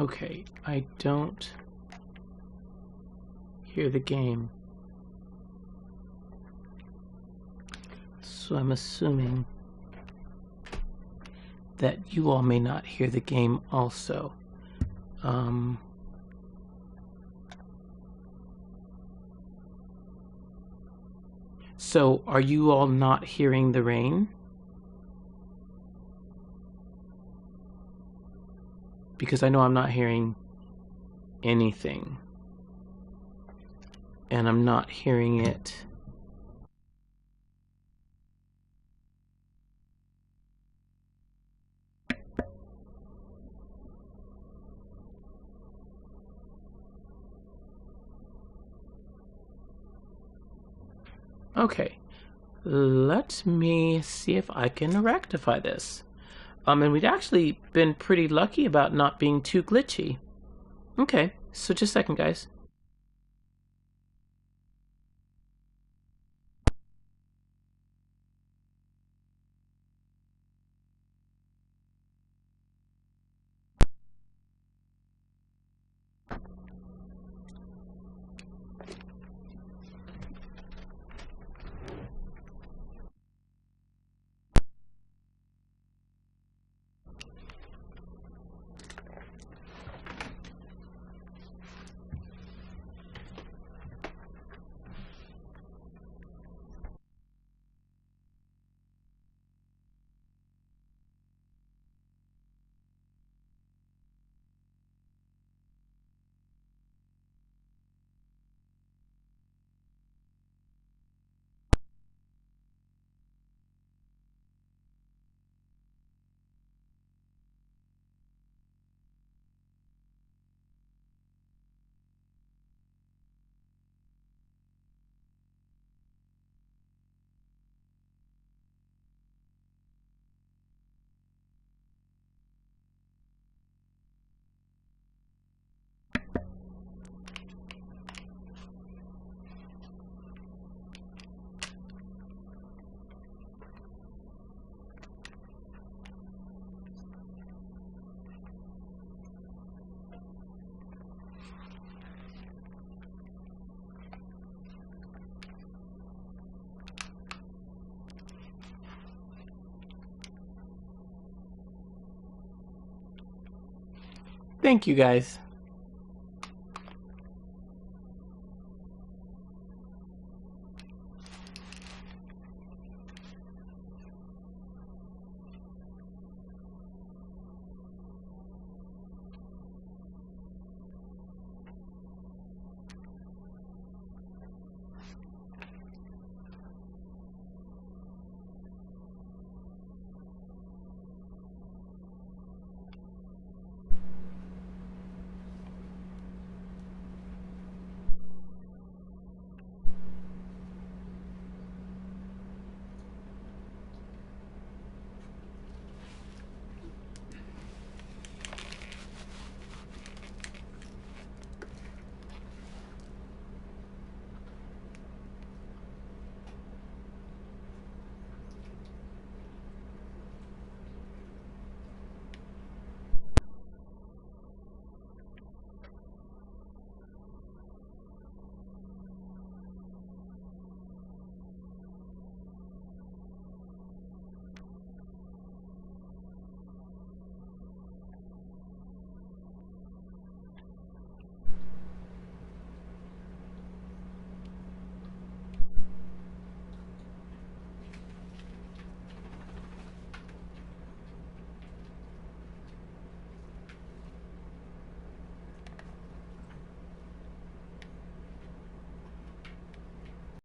Okay, I don't hear the game. So I'm assuming that you all may not hear the game also. So are you all not hearing the rain? Because I know I'm not hearing anything. And I'm not hearing it. Okay, let me see if I can rectify this. And we've actually been pretty lucky about not being too glitchy. Okay, so just a second, guys. Thank you, guys.